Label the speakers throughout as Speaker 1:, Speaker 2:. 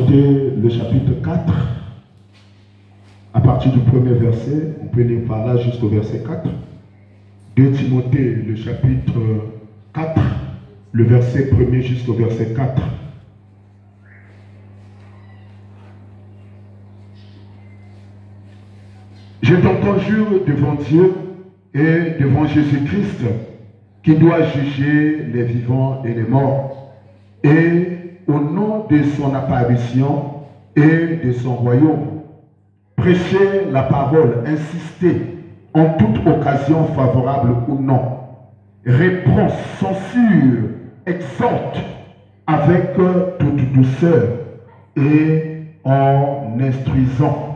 Speaker 1: Timothée, le chapitre 4, à partir du premier verset, on peut lire par là jusqu'au verset 4. 2 Timothée, le chapitre 4, le verset 1er jusqu'au verset 4. Je t'en conjure devant Dieu et devant Jésus-Christ, qui doit juger les vivants et les morts, et au nom de son apparition et de son royaume, prêchez la parole, insistez en toute occasion favorable ou non, reprend, censure, exhorte avec toute douceur et en instruisant.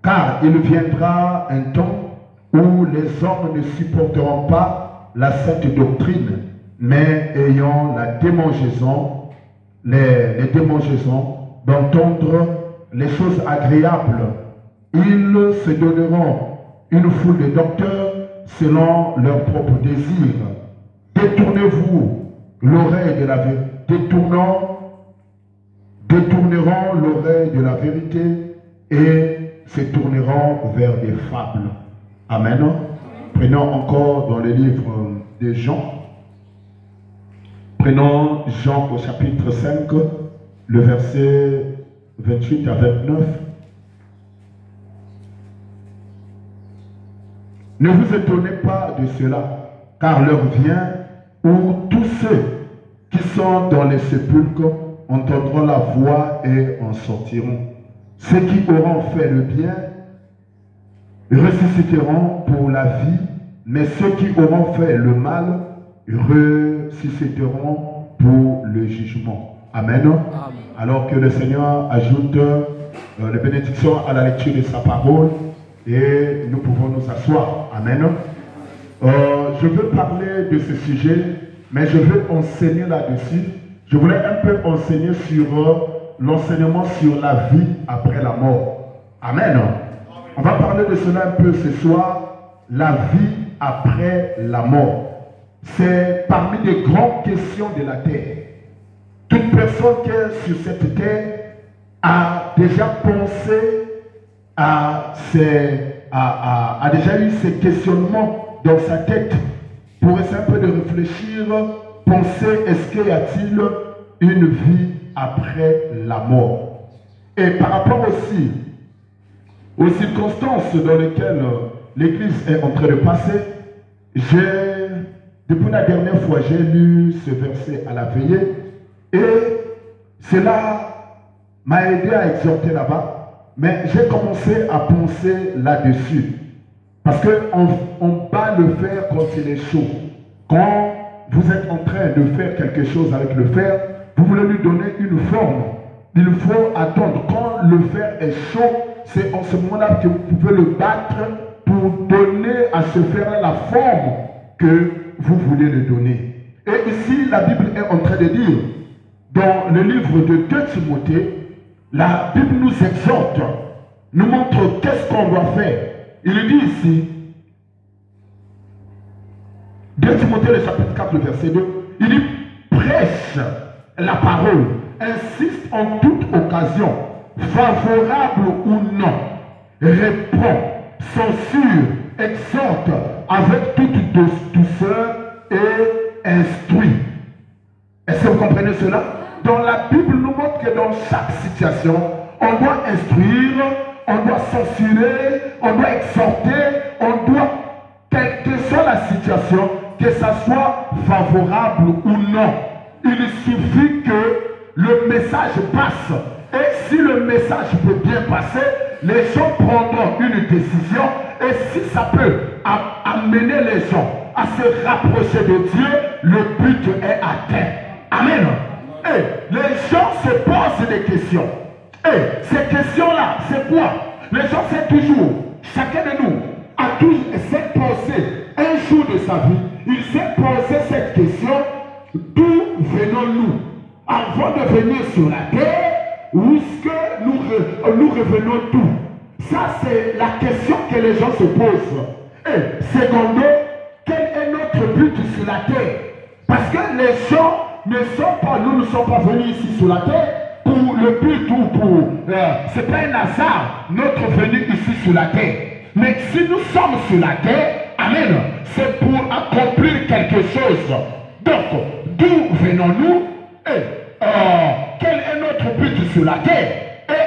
Speaker 1: Car il viendra un temps où les hommes ne supporteront pas la sainte doctrine, mais ayant la démangeaison, les démangeaisons d'entendre les choses agréables, ils se donneront une foule de docteurs selon leurs propres désirs. Détournez-vous l'oreille de la vérité, détourneront l'oreille de la vérité et se tourneront vers des fables. Amen. Prenons encore dans le livre de Jean. Prenons Jean au chapitre 5, le verset 28 à 29. Ne vous étonnez pas de cela, car l'heure vient où tous ceux qui sont dans les sépulcres entendront la voix et en sortiront. Ceux qui auront fait le bien ressusciteront pour la vie, mais ceux qui auront fait le mal ressusciteront pour le jugement. Amen. Amen. Alors que le Seigneur ajoute les bénédictions à la lecture de sa parole et nous pouvons nous asseoir. Amen. Je veux parler de ce sujet, mais je veux enseigner là-dessus. Je voulais un peu enseigner sur l'enseignement sur la vie après la mort. Amen. On va parler de cela un peu ce soir, la vie après la mort. C'est parmi les grandes questions de la terre. Toute personne qui est sur cette terre a déjà pensé a déjà eu ces questionnements dans sa tête pour essayer un peu de réfléchir, penser, est-ce qu'il y a-t-il une vie après la mort? Et par rapport aussi aux circonstances dans lesquelles l'Église est en train de passer, depuis la dernière fois, j'ai lu ce verset à la veillée et cela m'a aidé à exhorter là-bas, mais j'ai commencé à penser là-dessus. Parce qu'on bat le fer quand il est chaud. Quand vous êtes en train de faire quelque chose avec le fer, vous voulez lui donner une forme. Il faut attendre. Quand le fer est chaud, c'est en ce moment-là que vous pouvez le battre pour donner à ce fer la forme que vous voulez le donner. Et ici, la Bible est en train de dire, dans le livre de 2 Timothée, la Bible nous exhorte, nous montre qu'est-ce qu'on doit faire. Il dit ici, 2 Timothée, le chapitre 4, le verset 2, il dit, prêche la parole, insiste en toute occasion, favorable ou non, répond, censure, exhorte avec toute douceur et instruit. Est-ce que vous comprenez cela? Dans la Bible nous montre que dans chaque situation, on doit instruire, on doit censurer, on doit exhorter, on doit, quelle que soit la situation, que ça soit favorable ou non, il suffit que le message passe. Et si le message peut bien passer, les gens prendront une décision. Et si ça peut amener les gens à se rapprocher de Dieu, le but est atteint. Amen. Et les gens se posent des questions. Et ces questions-là, c'est quoi? Les gens savent toujours, chacun de nous a toujours s'est posé un jour de sa vie, il s'est posé cette question, d'où venons-nous? Avant de venir sur la terre, où est-ce que nous revenons d'où? Ça, c'est la question que les gens se posent. Et secondo, quel est notre but sur la terre? Parce que les gens ne sont pas, nous ne sommes pas venus ici sur la terre pour le but ou pour... c'est pas un hasard, notre venue ici sur la terre. Mais si nous sommes sur la terre, amen, c'est pour accomplir quelque chose. Donc, d'où venons-nous et quel est notre but sur la terre? Et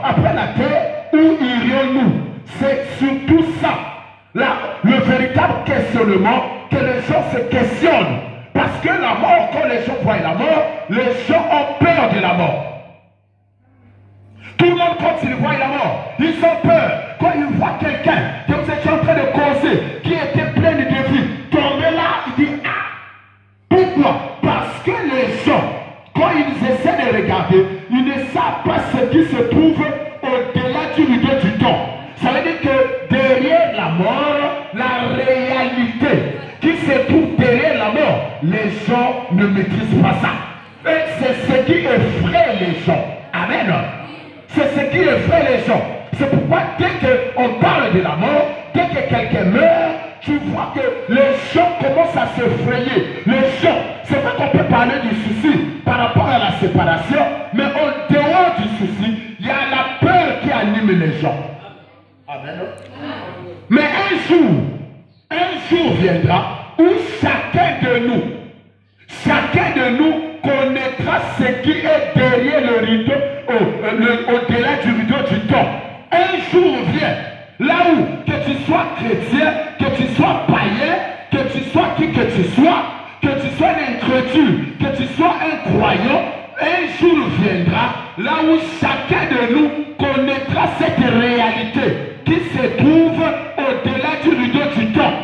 Speaker 1: après la terre, où irions-nous? C'est surtout ça. Là, le véritable questionnement que les gens se questionnent. Parce que la mort, quand les gens voient la mort, les gens ont peur de la mort. Tout le monde, quand ils voient la mort, ils ont peur. Quand ils voient quelqu'un que vous êtes en train de causer, qui était plein de vie, tomber là, il dit ah. Pourquoi? Parce que les gens, quand ils essaient de regarder, ils ne savent pas ce qui se trouve au-delà du rideau du temps. Ça veut dire que derrière la mort, la réalité qui se trouve derrière la mort, les gens ne maîtrisent pas ça. Et c'est ce qui effraie les gens. Amen. C'est ce qui effraie les gens. C'est pourquoi dès qu'on parle de la mort, dès que quelqu'un meurt, tu vois que les gens commencent à s'effrayer. Les gens, c'est vrai qu'on peut parler du souci par rapport à la séparation, mais au dehors du souci, il y a la peur qui anime les gens. Amen. Mais un jour viendra où chacun de nous connaîtra ce qui est derrière le rideau, au-delà du rideau du temps. Un jour vient, là où, que tu sois chrétien, que tu sois païen, que tu sois qui que tu sois un incrédule, que tu sois un croyant, un jour viendra, là où chacun de nous connaîtra cette réalité qui se trouve au-delà du rideau du temps.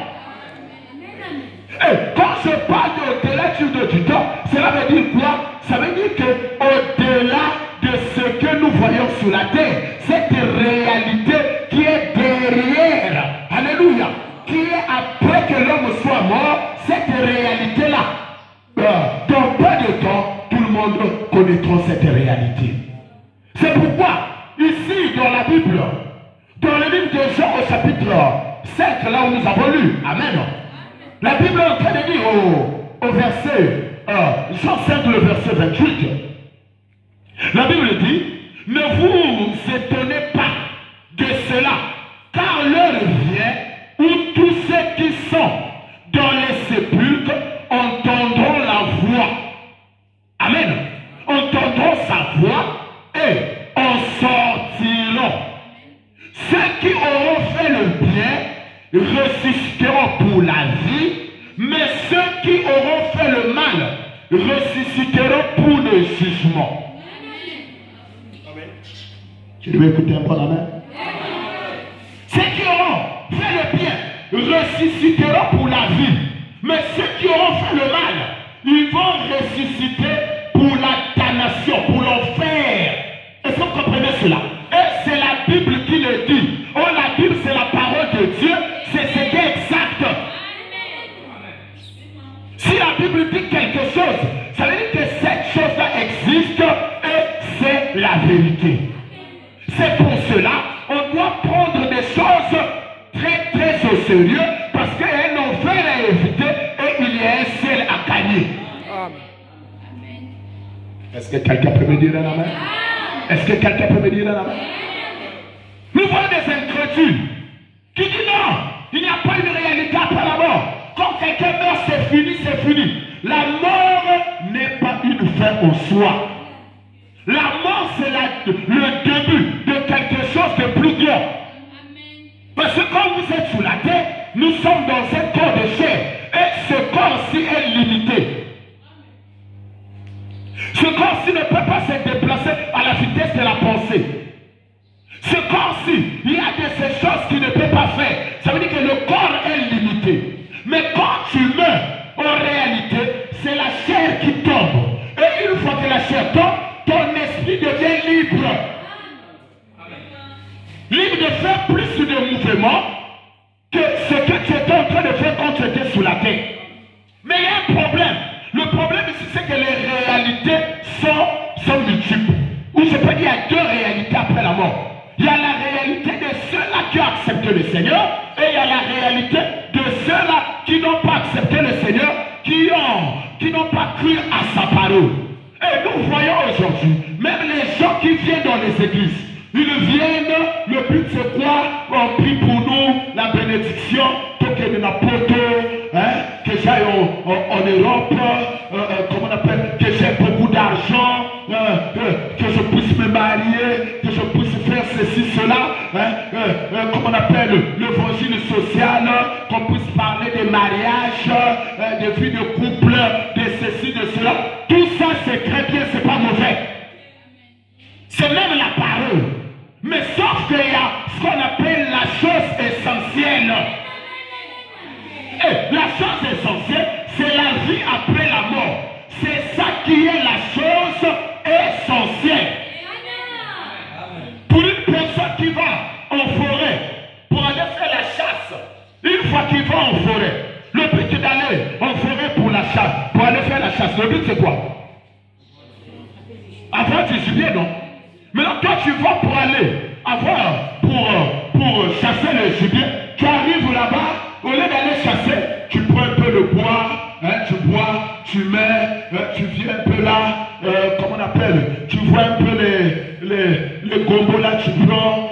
Speaker 1: Et quand je parle d'au-delà du rideau du temps, cela veut dire quoi? Ça veut dire qu'au-delà de ce que nous voyons sur la terre, cette réalité qui est derrière, alléluia, qui est après que l'homme soit mort, cette réalité-là, dans peu de temps, tout le monde connaîtra cette réalité. C'est pourquoi, ici dans la Bible, dans le livre de Jean au chapitre 5, là où nous avons lu, amen, la Bible est en train de dire au verset, Jean 5, le verset 28, la Bible dit, ne vous étonnez pas de cela, car l'heure vient où tous ceux qui sont dans les sépulcres entendront la voix. Amen. Entendront sa voix et en sortiront. Ceux qui auront fait le bien ressusciteront pour la vie, mais ceux qui auront fait le mal ressusciteront pour le jugement. Tu dois écouter un peu la main. Ceux qui auront fait le bien ressusciteront pour la vie, mais ceux qui auront fait le mal, ils vont ressusciter pour la damnation, pour l'enfer. Est-ce que vous comprenez cela? Et c'est la Bible qui le dit. Oh, la Bible, c'est la parole de Dieu, c'est ce qui est exact. Si la Bible dit quelque chose, ça veut dire que cette chose-là existe et c'est la vérité. C'est pour cela on doit prendre des choses très très au sérieux parce qu'il y a un enfer à éviter et il y a un ciel à gagner. Est-ce que quelqu'un peut me dire un amen? Est-ce que quelqu'un peut me dire un amen? Nous voyons des incrédules qui disent non, il n'y a pas une réalité après la mort. Quand quelqu'un meurt, c'est fini, c'est fini. La mort n'est pas une fin en soi. La mort, c'est le début de quelque chose de plus grand. Parce que quand vous êtes sous la terre, nous sommes dans un corps de chair. Et ce corps-ci est limité. Ce corps-ci ne peut pas se déplacer à la vitesse de la pensée. Ce corps-ci, il y a de ces choses qu'il ne peut pas faire. Ça veut dire que le corps est limité. Mais quand tu meurs, en réalité, c'est la chair qui tombe. Et une fois que la chair tombe, ton esprit devient libre. Libre de faire plus de mouvements que ce que tu étais en train de faire quand tu étais sous la terre. Mais il y a un problème. Le problème ici, c'est que les réalités sont multiples. Ou je peux dire, il y a deux réalités après la mort. Il y a la réalité de ceux-là qui ont accepté le Seigneur et il y a la réalité de ceux-là qui n'ont pas accepté le Seigneur, qui n'ont pas cru à sa parole. Et Et nous voyons aujourd'hui, même les gens qui viennent dans les églises, ils viennent, le but c'est quoi? On prie pour nous, la bénédiction, que nous n'apportons, que j'aille en Europe, comment on appelle, que j'ai beaucoup d'argent, que je puisse me marier, que je puisse faire ceci, cela, comment on appelle, l'évangile social, qu'on puisse parler des mariages, des vies de couple, de ceci, de cela. Tout ça c'est très bien, c'est pas mauvais. C'est même la parole. Mais sauf qu'il y a ce qu'on appelle la chose essentielle. Et la chose essentielle, c'est la vie après la mort. C'est ça qui est la chose essentielle. Pour une personne qui va en forêt, pour aller faire la chasse, une fois qu'il va en forêt, le but est d'aller en forêt pour la chasse, pour aller faire la chasse. Le but c'est quoi? Avoir du gibier, non? Maintenant, quand tu vas pour aller pour chasser le gibier, tu arrives là-bas, au lieu d'aller chasser, tu prends un peu de bois, tu bois, tu mets, tu viens un peu là, comment on appelle, tu vois un peu les gombos là, tu prends,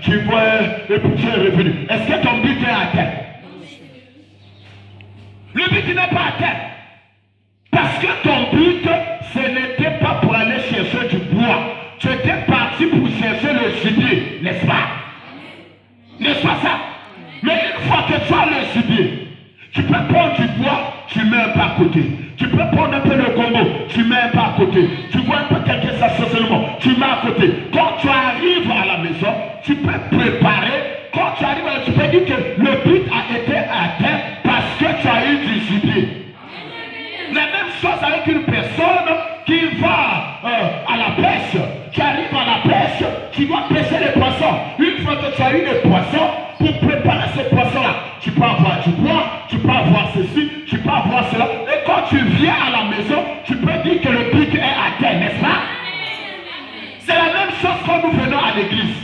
Speaker 1: tu vois, et puis tu es revenu. Est-ce que ton but est à terre? Le but n'est pas à terre. Parce que ton but, ce n'était pas pour aller chercher du bois. Tu étais parti pour chercher le gibier, n'est-ce pas? N'est-ce pas ça? Mais une fois que tu as le gibier, tu peux prendre du bois, tu mets un pas à côté. Tu peux prendre un peu de gombo, tu mets un pas à côté. Tu vois un peu quelque chose seulement, tu mets à côté. Quand tu arrives à la maison, tu peux préparer. Quand tu arrives, tu peux dire que le but a été atteint parce que tu as eu du gibier. La même chose avec une personne qui va à la pêche. Tu arrives à la pêche, tu dois pêcher les poissons. Une fois que tu as eu les poissons, pour préparer ces poissons-là, tu peux avoir du bois, tu peux avoir ceci, tu peux avoir cela. Et quand tu viens à la maison, tu peux dire que le but est atteint, n'est-ce pas? C'est la même chose quand nous venons à l'église.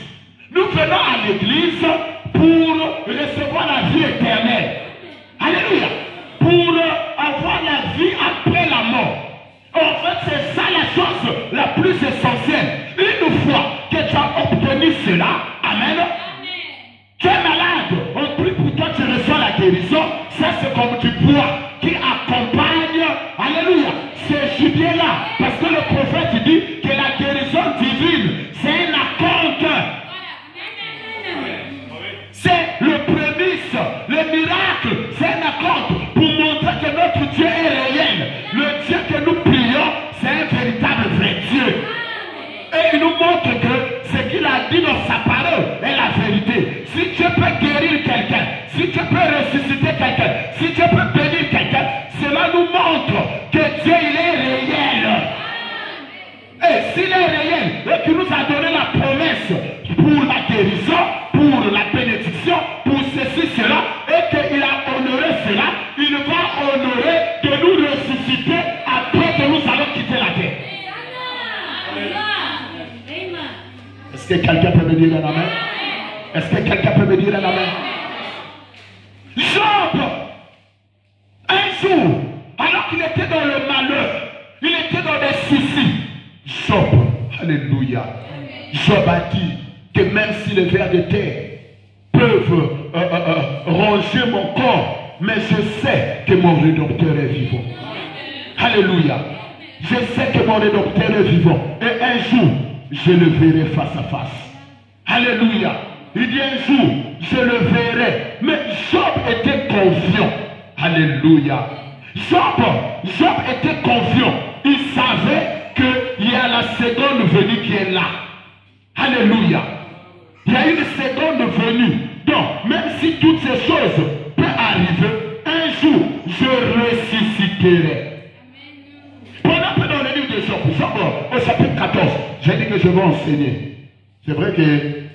Speaker 1: Nous venons à l'église pour recevoir la vie éternelle. Alléluia. Pour avoir la vie après la mort. En fait, c'est ça la chose la plus essentielle. Une fois que tu as obtenu cela, amen, tu es malade, on prie pour toi, tu reçois la guérison. Ça, c'est comme du bois qui accompagne, alléluia, ce gibier-là. Parce que le prophète dit que la guérison divine, c'est un acompte. C'est le prémisse, le miracle, c'est un acompte pour montrer que notre Dieu est réel. Le Dieu que nous prions, c'est un véritable vrai Dieu. Et il nous montre que ce qu'il a dit dans sa parole est la vérité. Si Dieu peut guérir quelqu'un, si Dieu peut ressusciter quelqu'un, si Dieu peut bénir quelqu'un, cela nous montre que Dieu il est réel. Et s'il est réel et qu'il nous a donné la promesse pour la guérison, pour la bénédiction, pour ceci, cela, et qu'il a honoré cela, il va honorer de nous ressusciter après que nous allons quitter la terre. Est-ce que quelqu'un peut me dire un amen? Est-ce que quelqu'un peut me dire un amen? Job, un jour, alors qu'il était dans le malheur, il était dans des soucis. Job, alléluia. Job a dit que même si les vers de terre peuvent ranger mon corps, mais je sais que mon rédempteur est vivant. Alléluia. Je sais que mon rédempteur est vivant. Et un jour, je le verrai face à face. Alléluia. Il dit un jour, je le verrai. Mais Job était confiant. Alléluia. Job était confiant. Il savait qu'il y a la seconde venue qui est là. Alléluia. Il y a une seconde venue. Donc, même si toutes ces choses peuvent arriver, un jour, je ressusciterai. Pendant que dans le livre de Job, au chapitre 14, j'ai dit que je vais enseigner. C'est vrai que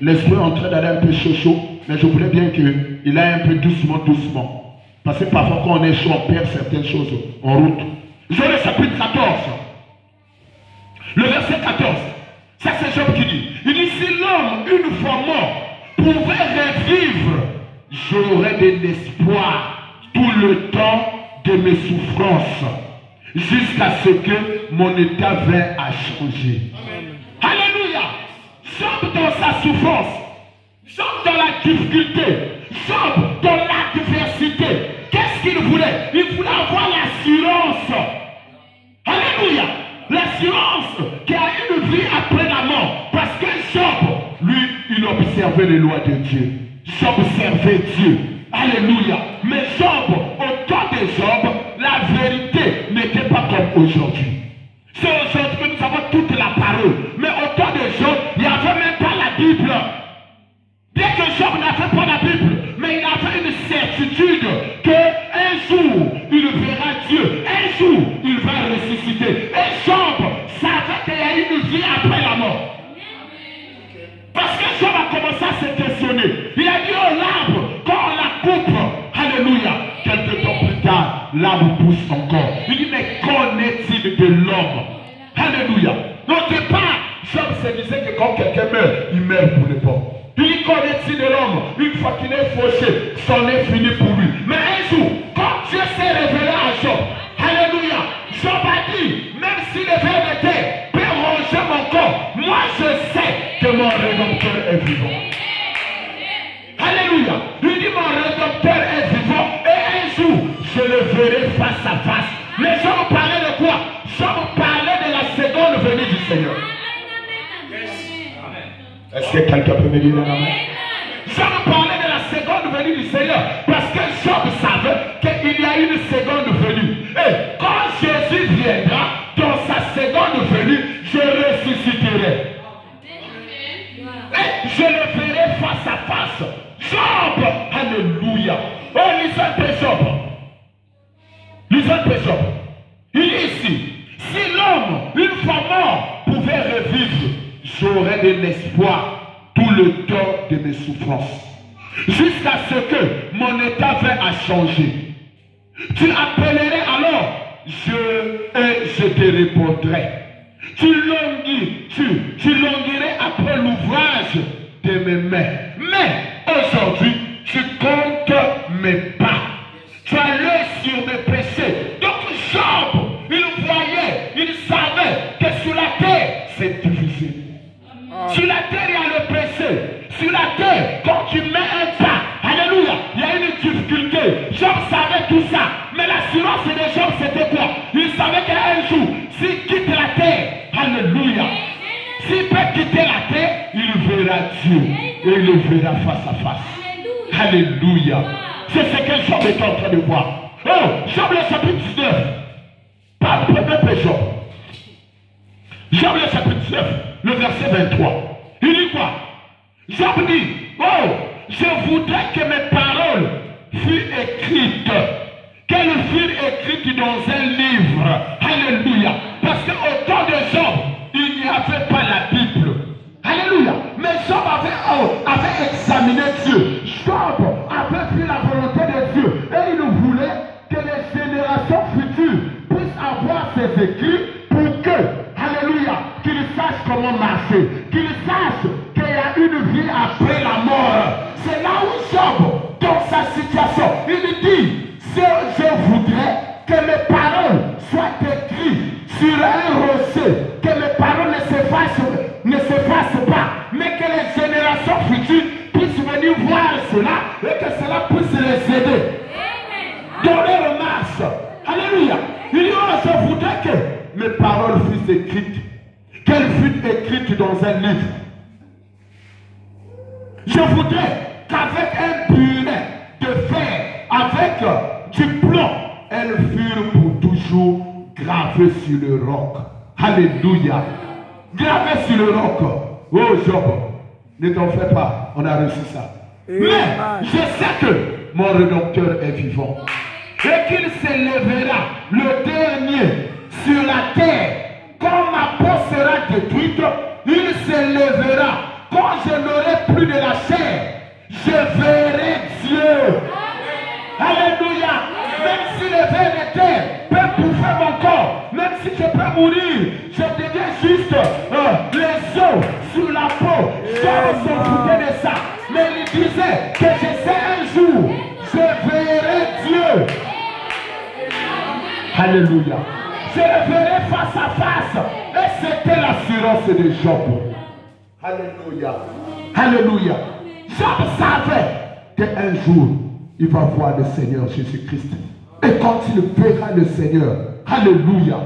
Speaker 1: l'esprit est en train d'aller un peu chaud, mais je voulais bien qu'il aille un peu doucement. Parce que parfois, quand on est chaud, on perd certaines choses en route. Job, le chapitre 14, le verset 14, ça c'est Job qui dit. Il dit, si l'homme, une fois mort, pouvait revivre, j'aurais de l'espoir tout le temps de mes souffrances. jusqu'à ce que mon état vienne à changer. Alléluia. Job dans sa souffrance, Job dans la difficulté, Job dans l'adversité. Qu'est-ce qu'il voulait? Il voulait avoir l'assurance. Alléluia. L'assurance qu'il y a une vie après la mort. Parce que Job, lui, il observait les lois de Dieu. Job servait Dieu. Alléluia. Mais Job, au temps de Job, la vérité n'était pas comme aujourd'hui. C'est aujourd'hui que nous avons toute la parole. Mais au temps de Job, il n'y avait même pas la Bible. Bien que Job n'avait pas la Bible, mais il avait une certitude qu'un jour, il verra Dieu. Un jour, il va ressusciter. Et Job savait qu'il y a une vie après la mort. Parce que Job a commencé à se questionner. Il a dit oh l'arbre, quand on la coupe, alléluia, quelques temps plus tard, l'arbre pousse encore. Il dit mais qu'en est-il de l'homme? Alléluia. Au départ, Job se disait que quand quelqu'un meurt, il meurt pour les pauvres. Il dit qu'en est-il de l'homme? Une fois qu'il est fauché, c'en est fini pour lui. Mais un jour, quand Dieu s'est révélé à Job, alléluia, Job a dit, même si le ver de terre peut ronger mon corps, moi je sais que mon Rédempteur est vivant. Alléluia. Il dit mon Rédempteur est vivant et un jour, je le verrai face à face. Mais Job parlait de quoi? Job parlait de la seconde venue du Seigneur. Est-ce que quelqu'un peut me dire un amen? Job parlait de la seconde venue du Seigneur parce que Job savait qu'il y a une seconde venue. Et quand Jésus viendra dans sa seconde venue, je ressusciterai. Et je le verrai face à face. Job, alléluia. Oh, lisez un peu Job. Lisez un peu Job. Il est ici. Si l'homme, une fois mort, pouvait revivre, j'aurais de l'espoir tout le temps de mes souffrances. Jusqu'à ce que mon état vienne à changer. Tu appellerais alors, je te répondrai. Tu languirais après l'ouvrage de mes mains. Mais aujourd'hui, tu comptes mes pas. Tu as l'œil sur mes péchés. Donc Job, il voyait, il savait que sur la terre, c'est difficile. Sur la terre, il y a le péché. Sur la terre, quand tu mets un pas, alléluia, il y a une difficulté. Job savait tout ça. Mais l'assurance de Job, c'était quoi? Il savait qu'un jour, s'il quitte la terre, alléluia, s'il peut quitter la terre, il verra Dieu. Et il le verra face à face. Alléluia. C'est ce que Job est en train de voir. Oh, Job le chapitre 19. Pas le premier Job. Job le chapitre 19, le verset 23. Il dit quoi? Job dit, oh, je voudrais que mes paroles fussent écrites. Qu'elles fussent écrites dans un livre. Alléluia. Parce qu'au temps de Job, il n'y avait pas la Bible. Alléluia. Mais Job avait examiné Dieu. Job avait vu la volonté de Dieu. Et il voulait que les générations futures puissent avoir ses écrits pour que, alléluia, qu'ils sachent comment marcher. Qu'ils sachent qu'il y a une vie après la mort. C'est là où Job, dans sa situation, il dit, je voudrais que mes paroles soient écrites sur un rocher, que mes paroles ne s'effacent pas, mais que les générations futures puissent venir voir cela et que cela puisse les aider dans leur marche. Alléluia. Il dit, oh, je voudrais que mes paroles fussent écrites, qu'elles fussent écrites dans un livre. Je voudrais qu'avec un burin de fer, avec du plomb, elles furent pour toujours gravées sur le roc. Alléluia. Gravées sur le roc. Oh Job, ne t'en fais pas, on a reçu ça. Mais je sais que mon Rédempteur est vivant. Et qu'il s'élèvera le dernier sur la terre. Quand ma peau sera détruite, il s'élèvera. Quand je n'aurai plus de la chair, je verrai Dieu. Alléluia. Même si le ver de terre peut bouffer mon corps, même si je peux mourir, je deviens juste les os sur la peau. Je me foutais de ça. Mais il disait que je sais un jour, je verrai Dieu. Alléluia. Je le verrai face à face. Et c'était l'assurance de Job. Alléluia. Alléluia. Job savait qu'un jour, il va voir le Seigneur Jésus-Christ. Et quand il verra le Seigneur, alléluia,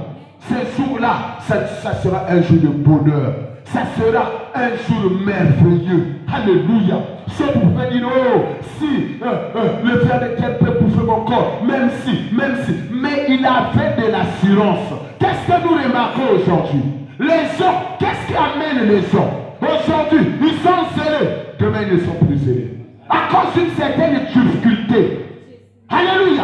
Speaker 1: ce jour-là, ça sera un jour de bonheur. Ça sera un jour merveilleux. Alléluia. Je pouvais dire, oh, si le frère de quel peut bouffer mon corps, même si. Mais il avait de l'assurance. Qu'est-ce que nous remarquons aujourd'hui? Les gens, qu'est-ce qui amène les gens? Aujourd'hui, ils sont zélés. Demain, ils ne sont plus zélés. À cause d'une certaine difficulté. Alléluia.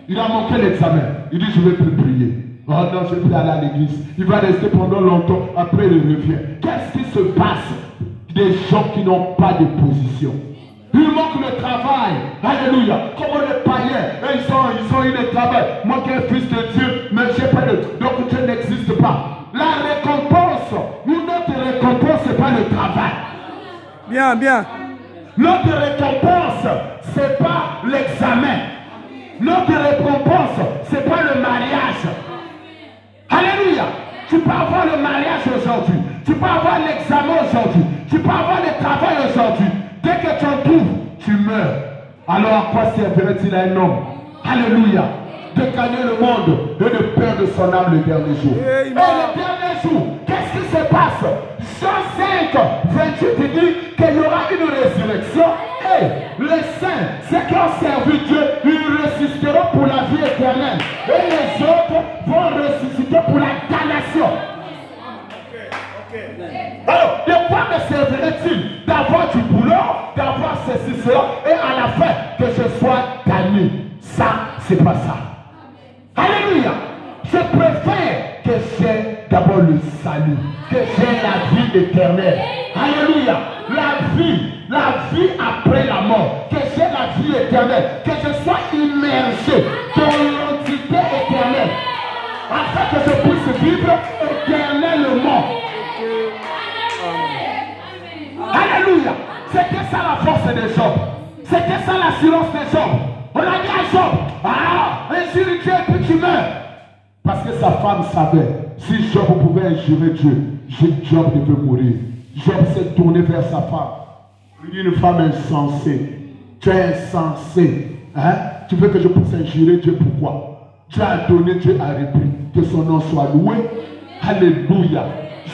Speaker 1: Il a manqué l'examen. Il dit, je ne vais plus prier. Oh non, je ne vais plus aller à l'église. Il va rester pendant longtemps. Après, il revient. Qu'est-ce qui se passe? Des gens qui n'ont pas de position. Il manque le travail. Alléluia. Comme les païens, ils ont eu le travail. Moi qui suis fils de Dieu, mais je n'ai pas de... Donc Dieu n'existe pas. La récompense, notre récompense, ce n'est pas le travail.
Speaker 2: Bien, bien.
Speaker 1: Notre récompense, ce n'est pas l'examen. Notre récompense, ce n'est pas le mariage. Alléluia. Tu peux avoir le mariage aujourd'hui. Tu peux avoir l'examen aujourd'hui. Tu peux avoir le travail aujourd'hui. Dès que tu en trouves, tu meurs. Alors à quoi servirait-il à un homme? Alléluia. De gagner le monde et de perdre son âme le dernier jour. Et le dernier jour, qu'est-ce qui se passe? Jean 5, 28 dit qu'il y aura une résurrection. Et les saints, ceux qui ont servi Dieu, ils ressusciteront pour la vie éternelle. Et les autres vont ressusciter pour la damnation. Alors, de quoi me servirait-il d'avoir du boulot, d'avoir ceci, cela, et à la fin que je sois damné? Ça, c'est pas ça. Alléluia. Je préfère que j'ai d'abord le salut, que j'ai la vie éternelle. Alléluia. La vie après la mort, que j'ai la vie éternelle, que je sois immergé dans l'entité éternelle, afin que je puisse vivre éternellement. Alléluia. C'était ça la force des Job. C'était ça l'assurance des Job. On a dit à Job, injure Dieu et puis tu meurs. Parce que sa femme savait, si Job pouvait injurer Dieu, Job devait mourir. Job s'est tourné vers sa femme. Il dit, une femme insensée. Tu es insensé. Hein? Tu veux que je puisse injurer Dieu, pourquoi? Dieu a donné, Dieu a repris. Que son nom soit loué. Alléluia.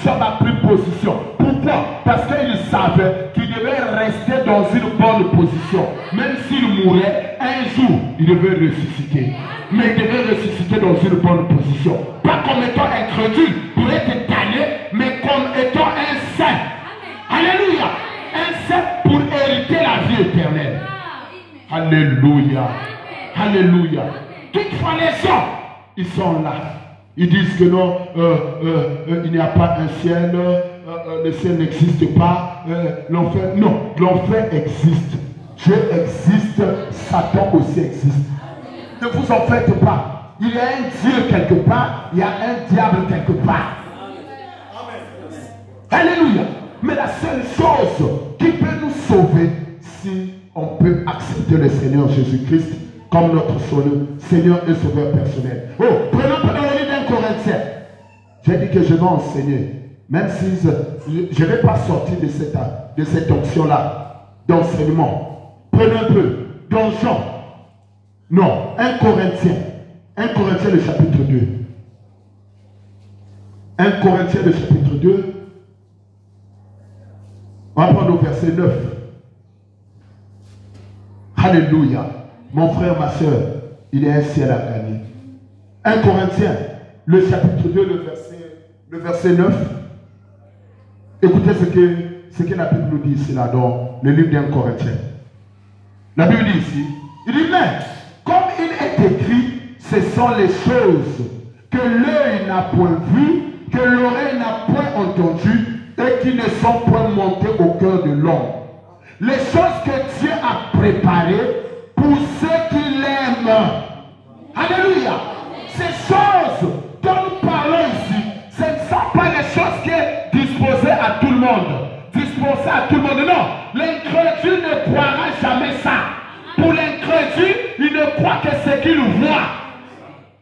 Speaker 1: Job a pris position. Pourquoi? Parce qu'il savait qu'il devait rester dans une bonne position. Même s'il mourait, un jour, il devait ressusciter. Mais il devait ressusciter dans une bonne position. Pas comme étant incrédule pour être damné, mais comme étant un saint. Alléluia. Un saint pour hériter la vie éternelle. Alléluia. Alléluia. Toutefois, les gens, ils sont là. Ils disent que non, il n'y a pas un ciel, le ciel n'existe pas, l'enfer. Non, l'enfer existe. Dieu existe, Satan aussi existe. Ne vous en faites pas. Il y a un Dieu quelque part, il y a un diable quelque part. Alléluia. Mais la seule chose qui peut nous sauver, si on peut accepter le Seigneur Jésus-Christ comme notre Seigneur et Sauveur personnel. Oh, prenons dans le livre d'un Corinthien. J'ai dit que je vais enseigner. Même si je ne vais pas sortir de cette option-là d'enseignement. Prenez un peu. Dans Jean. Non, 1 Corinthien. 1 Corinthien le chapitre 2. 1 Corinthien le chapitre 2. On va prendre au verset 9. Alléluia. Mon frère, ma soeur, il y a un ciel à gagner. 1 Corinthiens, le chapitre 2, le verset 9. Écoutez ce que la Bible nous dit ici, là, dans le livre d'1 Corinthiens. La Bible dit ici, il dit, mais comme il est écrit, ce sont les choses que l'œil n'a point vues, que l'oreille n'a point entendues, et qui ne sont point montées au cœur de l'homme. Les choses que Dieu a préparées pour ceux qui l'aiment. Alléluia. Ces choses dont nous parlons ici, ce ne sont pas des choses qui sont disposées à tout le monde. Disposées à tout le monde. Non. L'incrédule ne croira jamais ça. Pour l'incrédule, il ne croit que ce qu'il voit.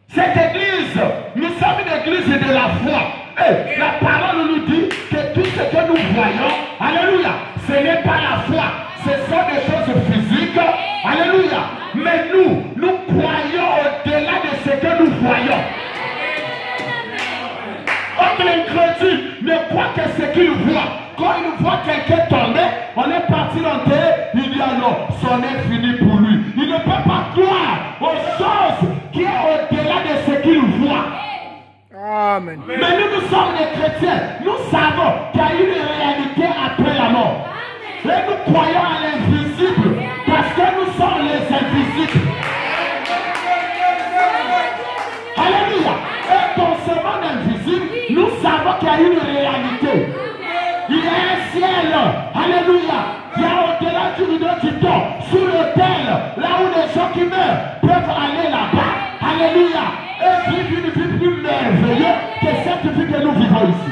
Speaker 1: Cette église, nous sommes l'église de la foi. Et la parole nous dit que tout ce que nous voyons, alléluia, ce n'est pas la foi. Ce sont des choses physiques. Alléluia. Mais nous croyons au-delà de ce que nous voyons. Autre incrédule ne croit que ce qu'il voit. Quand il voit quelqu'un tomber, on est parti l'enterrer, il dit alors, c'en est fini pour lui. Il ne peut pas croire aux choses qui est au-delà de ce qu'il voit.
Speaker 2: Amen.
Speaker 1: Mais nous sommes des chrétiens. Nous savons qu'il y a une réalité après la mort. Et nous croyons à l'invisible parce que nous sommes les invisibles. Alléluia. Et dans ce monde invisible, nous savons qu'il y a une réalité. Il y a un ciel. Alléluia. Il y a au-delà du rideau qui tombe, sous l'autel, là où les gens qui meurent peuvent aller là-bas. Alléluia. Et vivre une vie plus merveilleuse que cette vie que nous vivons ici.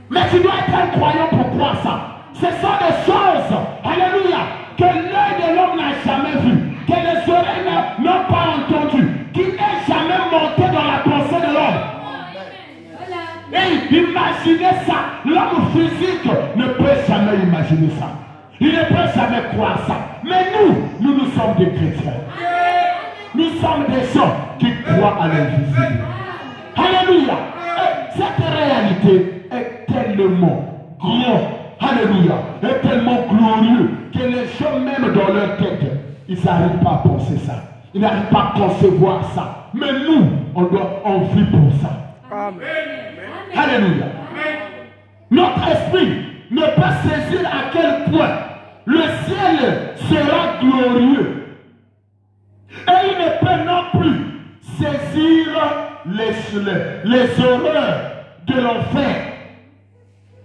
Speaker 1: Mais tu dois être un croyant pour croire ça. Ce sont des choses, alléluia, que l'œil de l'homme n'a jamais vu, que les oreilles n'ont pas entendu, qui n'est jamais monté dans la pensée de l'homme. Et imaginez ça, l'homme physique ne peut jamais imaginer ça. Il ne peut jamais croire ça. Mais nous sommes des chrétiens. Nous sommes des gens qui croient à l'invisible. Alléluia. Et cette réalité est tellement grande, alléluia, est tellement glorieux que les gens même dans leur tête, ils n'arrivent pas à penser ça. Ils n'arrivent pas à concevoir ça. Mais nous, on vit pour ça.
Speaker 2: Amen.
Speaker 1: Alléluia. Notre esprit ne peut saisir à quel point le ciel sera glorieux. Et il ne peut non plus saisir les horreurs de l'enfer.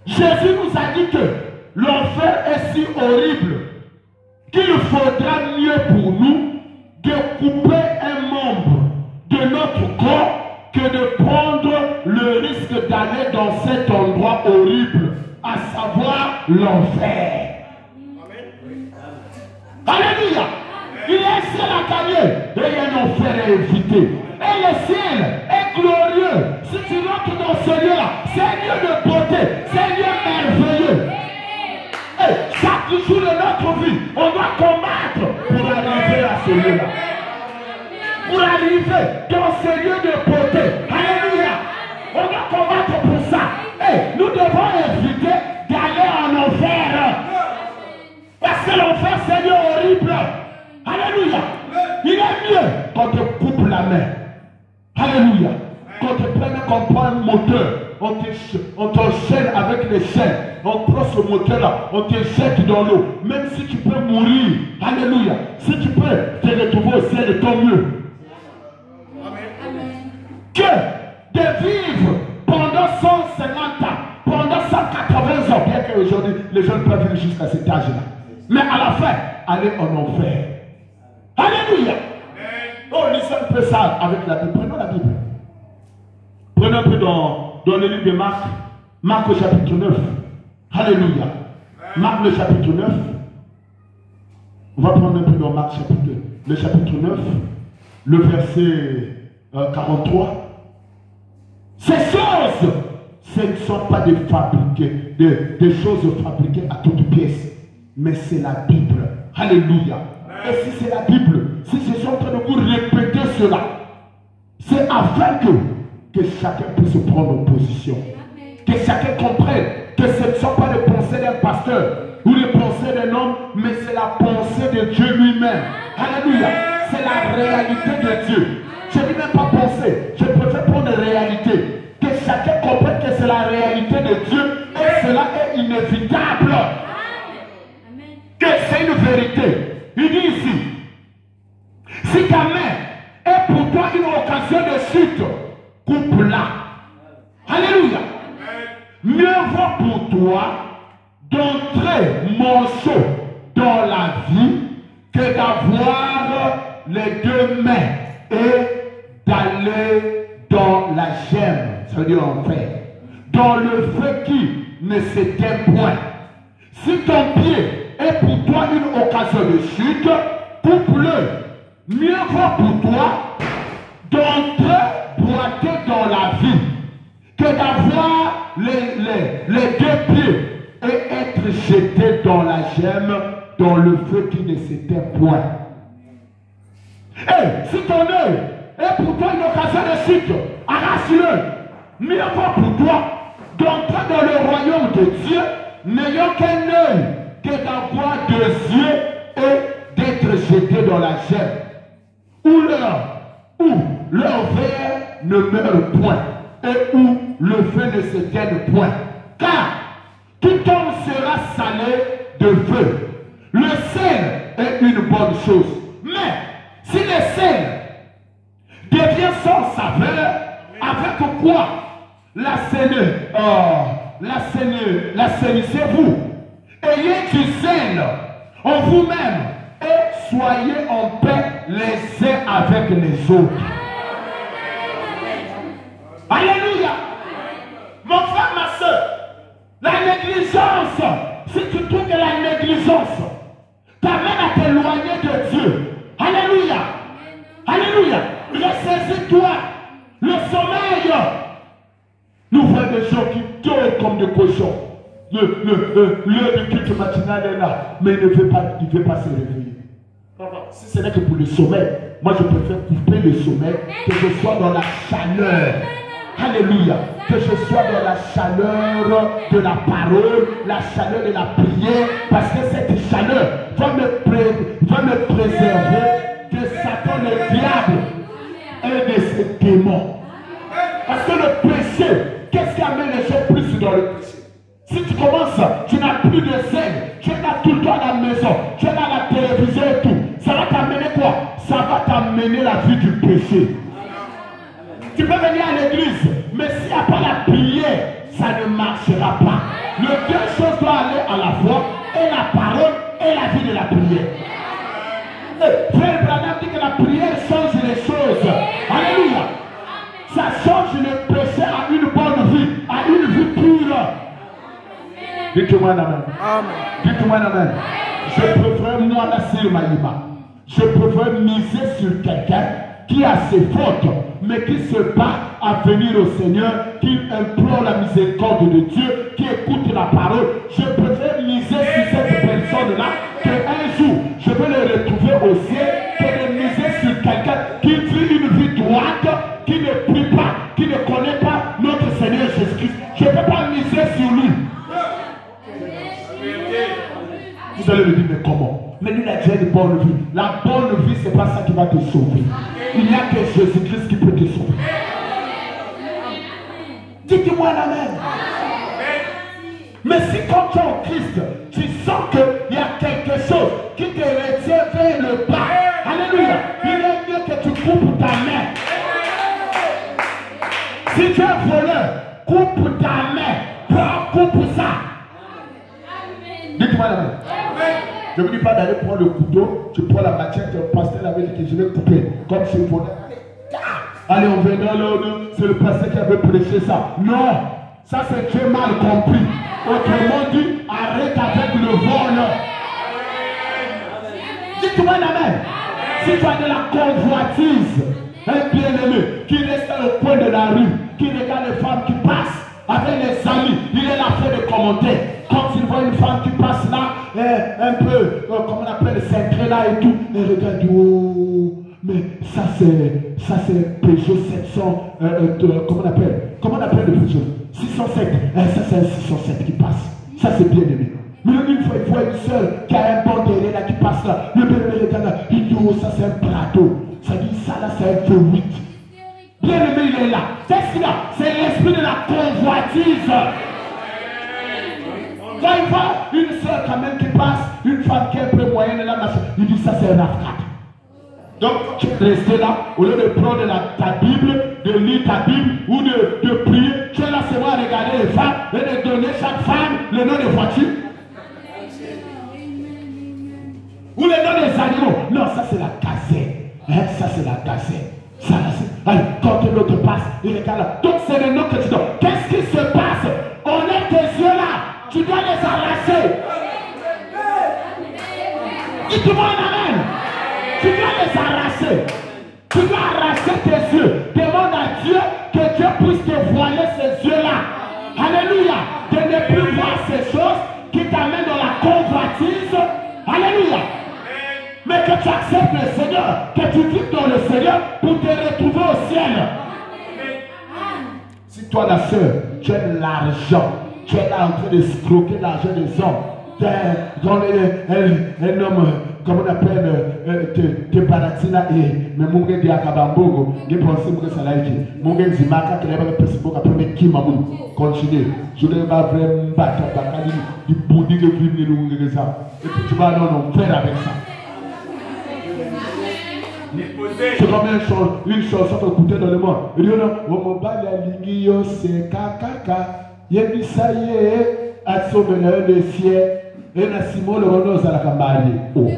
Speaker 1: Jésus nous a dit que l'enfer est si horrible qu'il faudra mieux pour nous de couper un membre de notre corps que de prendre le risque d'aller dans cet endroit horrible, à savoir l'enfer. Alléluia. Il y a un ciel à gagner et il y a un enfer à éviter. Et le ciel est glorieux. Si tu rentres dans ce lieu-là, c'est un lieu de beauté, c'est un lieu merveilleux. Et chaque jour de notre vie, on doit combattre pour arriver à ce lieu-là. Pour arriver dans ce lieu de beauté. Alléluia. On doit combattre pour ça. Et nous devons éviter d'aller en enfer. Parce que l'enfer, c'est un lieu horrible. Alléluia. Il est mieux quand on coupe la main. Alléluia. Quand on prend un moteur, on t'enchaîne avec les chaînes. On prend ce moteur-là, on te jette dans l'eau. Même si tu peux mourir. Alléluia. Si tu peux te retrouver au ciel, tant mieux. Que de vivre pendant 150 ans, pendant 180 ans, bien qu'aujourd'hui les gens ne peuvent vivre jusqu'à cet âge-là. Mais à la fin, aller en enfer. Alléluia. Oh, lisons un peu ça avec la Bible. Prenons la Bible. Prenons un peu dans le livre de Marc. Marc au chapitre 9. Alléluia. Marc le chapitre 9. On va prendre un peu dans Marc le chapitre 9. Le verset 43. Ces choses, ce ne sont pas des choses fabriquées à toutes pièces. Mais c'est la Bible. Alléluia. Et si c'est la Bible, si je suis en train de vous répéter cela, c'est afin que chacun puisse prendre une position. Que chacun comprenne que ce ne sont pas les pensées d'un pasteur ou les pensées d'un homme, mais c'est la pensée de Dieu lui-même. Alléluia. C'est la réalité de Dieu. Je ne dis même pas penser, je préfère prendre une réalité. Que chacun comprenne que c'est la réalité de Dieu et cela est inévitable. Que c'est une vérité. Il dit ici, si ta main est pour toi une occasion de chute, coupe-la. Alléluia. Mieux vaut pour toi d'entrer manchot dans la vie que d'avoir les deux mains et d'aller dans la gemme, ça veut dire enfer, dans le feu qui ne s'éteint point. Si ton pied est pour toi une occasion de chute, coupe-le. Mieux vaut pour toi d'entrer boiter dans la vie que d'avoir les deux pieds et être jeté dans la gemme, dans le feu qui ne s'éteint point. Et si ton œil est pour toi une occasion de chute, arrache-le. Mieux vaut pour toi d'entrer dans le royaume de Dieu, n'ayant qu'un œil que d'avoir deux yeux et d'être jeté dans la gemme, où leur verre ne meurt point et où le feu ne s'éteigne point. Car tout homme sera salé de feu. Le sel est une bonne chose. Mais si le sel devient sans saveur, avec quoi l'assainissez-vous? Ayez du sel en vous-même et soyez en paix les uns avec les autres. Alléluia. Mon frère, ma soeur, la négligence, si tu trouves que la négligence t'amène à t'éloigner de Dieu, alléluia, alléluia, ressaisis-toi. Le sommeil, nous voyons des gens qui dorment comme des cochons. L'heure de culte matinal est là, mais il ne veut pas se réveiller. Si ce n'est que pour le sommeil, moi je préfère couper le sommeil, que je sois dans la chaleur. Alléluia. Que je sois dans la chaleur de la parole, la chaleur de la prière, parce que cette chaleur va me préserver de Satan, le diable et de ses démons. Parce que le péché, qu'est-ce qui amène les gens plus dans le péché? Si tu commences, tu n'as plus de zèle, tu es là tout le temps à la maison, tu es là à la télévision et tout, ça va t'amener quoi? Ça va t'amener la vie du péché. Tu peux venir à l'église, mais s'il n'y a pas la prière, ça ne marchera pas. Les deux choses doivent aller à la fois, et la parole et la vie de la prière. Frère Branham dit que la prière change les choses. Alléluia. Ça change le péché à une bonne vie, à une vie pure. Dites-moi un amen. Dites-moi un amen. Je préfère moi Nassir Maïma. Je préfère miser sur quelqu'un qui a ses fautes, mais qui se bat à venir au Seigneur, qui implore la miséricorde de Dieu, qui écoute la parole. Je préfère miser sur cette personne-là qu'un jour, je vais le retrouver au ciel, que de miser sur quelqu'un qui vit une vie droite, qui ne prie pas, qui ne connaît pas notre Seigneur Jésus-Christ. Je ne peux pas miser sur lui. Vous allez me dire, mais comment? Mais lui, il a déjà une bonne vie. La bonne vie, ce n'est pas ça qui va te sauver. Il n'y a que Jésus-Christ qui peut te sauver. Dites-moi l'amen. Mais si quand tu es en Christ, tu sens qu'il y a quelque chose qui te retient vers le bas. Alléluia. Il est mieux que tu coupes ta main. Si tu es voleur, coupe ta main. Coupe ça. Dites-moi l'amen. Je ne vous dis pas d'aller prendre le couteau, tu prends la machette, le pasteur avait dit que je vais couper. Comme chez vous. Allez, on vient dans l'ordre, c'est le pasteur qui avait prêché ça. Non, ça c'est très mal compris. Autrement dit, arrête avec le vol. Dites-moi l'amen. Si tu as de la convoitise, un bien-aimé qui reste au coin de la rue, qui regarde les femmes qui passent avec les amis, il est là fait de commentaires. Quand il voit une femme qui passe là, un peu, comme on appelle, cintré là et tout, il regarde du haut. Mais ça c'est Peugeot 700, comment on appelle le Peugeot 607. Ça c'est un 607 qui passe. Ça c'est bien aimé. Mais une fois, il voit une soeur qui a un bon derrière là qui passe là. Le bébé regarde là, il dit oh ça c'est un Prado. Ça dit ça là c'est un V8. Bien aimé il est là. C'est ce là, c'est l'esprit de la convoitise. Quand il voit une soeur quand même qui passe, une femme qui est un peu moyenne là, il dit ça c'est un Afghan. Donc tu es resté là, au lieu de prendre ta Bible, de lire ta Bible ou de prier, tu es là seulement à regarder les femmes et de donner chaque femme le nom de voiture. Ou le nom des animaux. Non, ça c'est la gazette. Ça c'est la gazette. Ça, allez, quand l'autre passe, il regarde là. Donc c'est le nom que tu donnes. Qu'est-ce qui se passe? On est tes yeux là. Tu dois les arracher. Dites-moi un amen. Tu dois les arracher. Tu dois arracher tes yeux. Demande à Dieu vient pour te retrouver au ciel. Si toi, la sœur, tu aimes l'argent, tu es là en train de scroquer l'argent des hommes, un homme, comme on appelle, te baratina et mais mon gars dit à Kabambogo, il pense que ça l'a été. Mon gars dit Maka qui n'a pas pu se faire après qui m'a dit continue. Je ne vais pas vraiment battre du bouddhi de vivre nous ça. Et puis tu vas non faire avec ça. C'est comme une chanson qu'on écoutait dans le monde. Il dit non, on m'a pas la ligne yo c'est kakaka. Yebi ça y est, à sauver le ciel. Et na Simon le Renault à la campagne. Oh.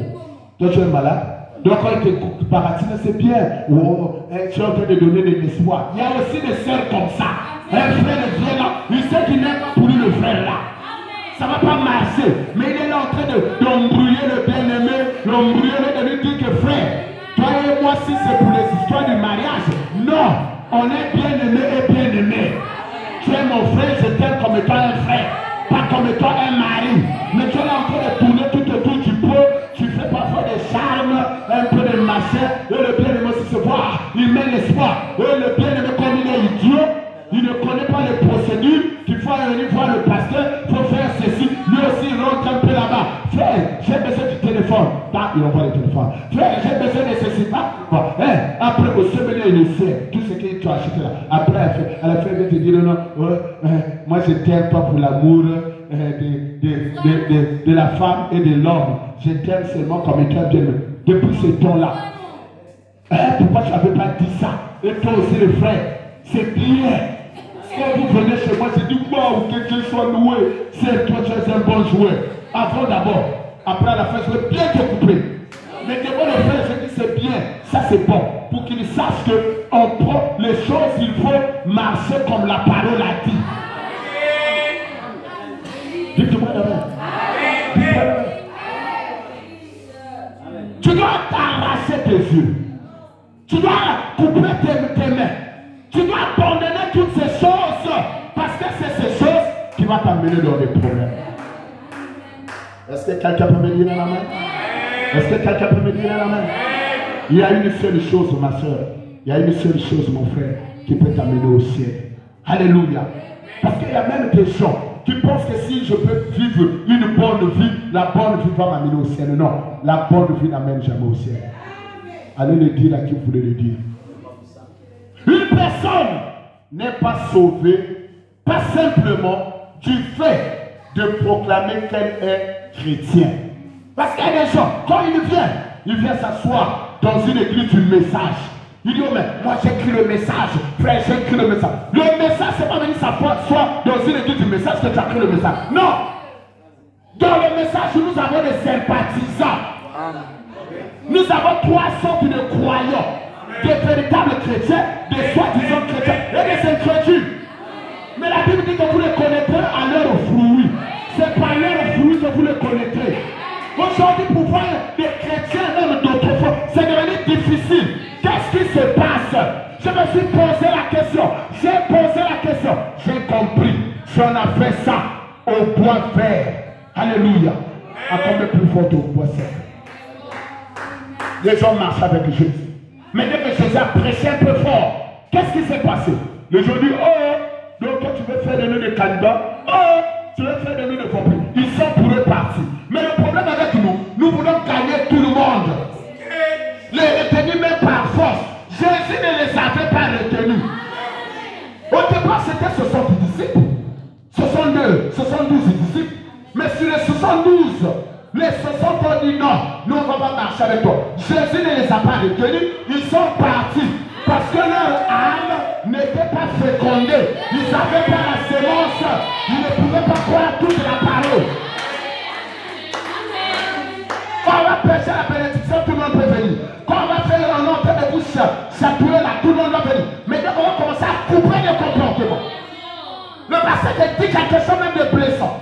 Speaker 1: Toi, tu es malade. Donc, quand tu te baratines, c'est bien. Oh, tu es en train de donner de l'espoir. Il y a aussi des sœurs comme ça. Un frère vient là. Il sait qu'il n'est pas pour lui le frère là. Ça ne va pas marcher. Mais il est là en train d'embrouiller le bien-aimé, l'embrouiller de lui dire que frère, toi et moi, si c'est pour les histoires du mariage, non. On est bien-aimé et bien-aimé. Tu es mon frère, je t'aime comme étant un frère. Pas comme étant un mari. Mais tu es là en train de tourner tout autour du pot. Tu fais parfois des charmes, un peu de machin. Et le bien-aimé aussi se voit. Il met l'espoir. Et le bien-aimé, comme il est idiot, il ne connaît pas les procédures. Il faut venir voir le pasteur. Il faut faire ceci. Lui aussi, il rentre un peu là-bas. Frère, j'ai besoin du téléphone. Il envoie le téléphone. Frère, j'ai besoin de ceci. Après, au semaine, il sait tout ce que tu as acheté là. Après, elle a fait de te dire non, moi je t'aime pas pour l'amour de la femme et de l'homme. Je t'aime seulement comme étant bien. Depuis ce temps-là, pourquoi tu n'avais pas dit ça? Et toi aussi, le frère, c'est bien. Quand vous venez chez moi, je dis wow, quelqu'un soit loué. C'est toi, tu es un bon joueur. Avant d'abord, après à la fin, je vais bien te couper. Mais devant le frère, je dis c'est bien, ça c'est bon. Pour qu'il sache qu'on prend les choses, il faut marcher comme la parole a dit. Dites-moi d'abord. Tu dois t'arracher tes yeux. Tu dois couper tes mains. Tu dois abandonner toutes ces choses. Parce que c'est ces choses qui vont t'amener dans des problèmes. Est-ce que quelqu'un peut me dire la main? Est-ce que quelqu'un peut me dire la main? Il y a une seule chose, ma soeur. Il y a une seule chose, mon frère, qui peut t'amener au ciel. Alléluia. Parce qu'il y a même des gens qui pensent que si je peux vivre une bonne vie, la bonne vie va m'amener au ciel. Non, la bonne vie n'amène jamais au ciel. Allez le dire à qui vous voulez le dire. Une personne n'est pas sauvée, pas simplement du fait de proclamer qu'elle est chrétienne. Parce qu'il y a des gens, quand il vient s'asseoir dans une église du message. Il dit, oh mais moi j'écris le message, frère, j'écris le message. Le message, c'est pas venir s'asseoir dans une église du message que tu as écrit le message. Non! Dans le message, nous avons des sympathisants. Nous avons trois sortes de croyants. Des véritables chrétiens, des soi-disant chrétiens et des incrédules. Mais la Bible dit que vous les connaîtrez à leurs fruits. C'est par leurs fruits que vous les connaîtrez. Aujourd'hui, pour voir des chrétiens, même d'autrefois, c'est devenu difficile. Qu'est-ce qui se passe? Je me suis posé la question. J'ai posé la question. J'ai compris. J'en ai fait ça au bois vert. Alléluia. À combien plus fort au bois sec? Les gens marchent avec Jésus. Mais dès que Jésus a prêché un peu fort, qu'est-ce qui s'est passé? Les gens disent, oh, donc toi tu veux faire de nous des candidats? Oh, tu veux faire de nous des compris. Ils sont pour eux partis. Mais le problème avec nous, nous voulons gagner tout le monde. Les retenus même par force. Jésus ne les avait pas retenus. Au départ, c'était 70 disciples. 72 disciples. Mais sur les 72, les 60 ont dit non, nous on va pas marcher avec toi. Jésus ne les a pas retenus, ils sont partis. Parce que leur âme n'était pas fécondée. Ils n'avaient pas la sémence. Ils ne pouvaient pas croire toute la parole. Quand on va prêcher la bénédiction, tout le monde peut venir. Quand on va faire un nom de bouche, chatouiller là, tout le monde va venir. Mais on va commencer à couper les comportements. Le pasteur te dit quelque chose même de blessant.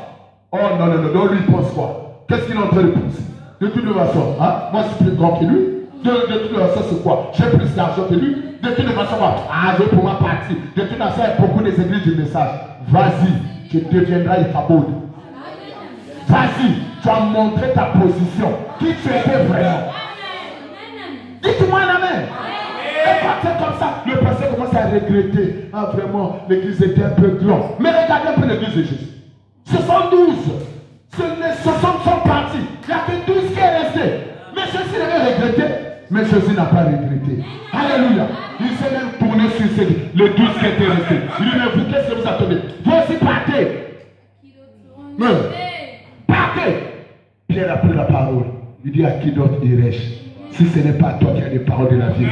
Speaker 1: Oh non, non, non, donc lui il pense quoi? Qu'est-ce qu'il est en train de penser? De toute façon, hein? Moi je suis plus grand que lui. De toute façon, c'est quoi? J'ai plus d'argent que lui. De toute façon, ah, je vais pour ma partie. De toute façon, il y a beaucoup des églises du message. Vas-y, tu deviendras Ichabod. Vas-y, tu as montré ta position. Qui tu étais vraiment? Dites-moi un amen. quand c'est comme ça, le pasteur commence à regretter. Ah, vraiment, l'église était un peu grande. Mais regardez un peu l'église de Jésus. Ce sont 12. Les 60 sont partis. Il n'y a que 12 qui est resté. Mais Jésus l'avait regretté. Mais Jésus n'a pas regretté. Alléluia. Il s'est même tourné sur les 12 qui étaient restés. Il dit, mais vous, qu'est-ce que vous attendez? Vous aussi partez. Mais, partez. Pierre a pris la parole. Il dit, à qui d'autre irais-je si ce n'est pas toi qui as les paroles de la vie?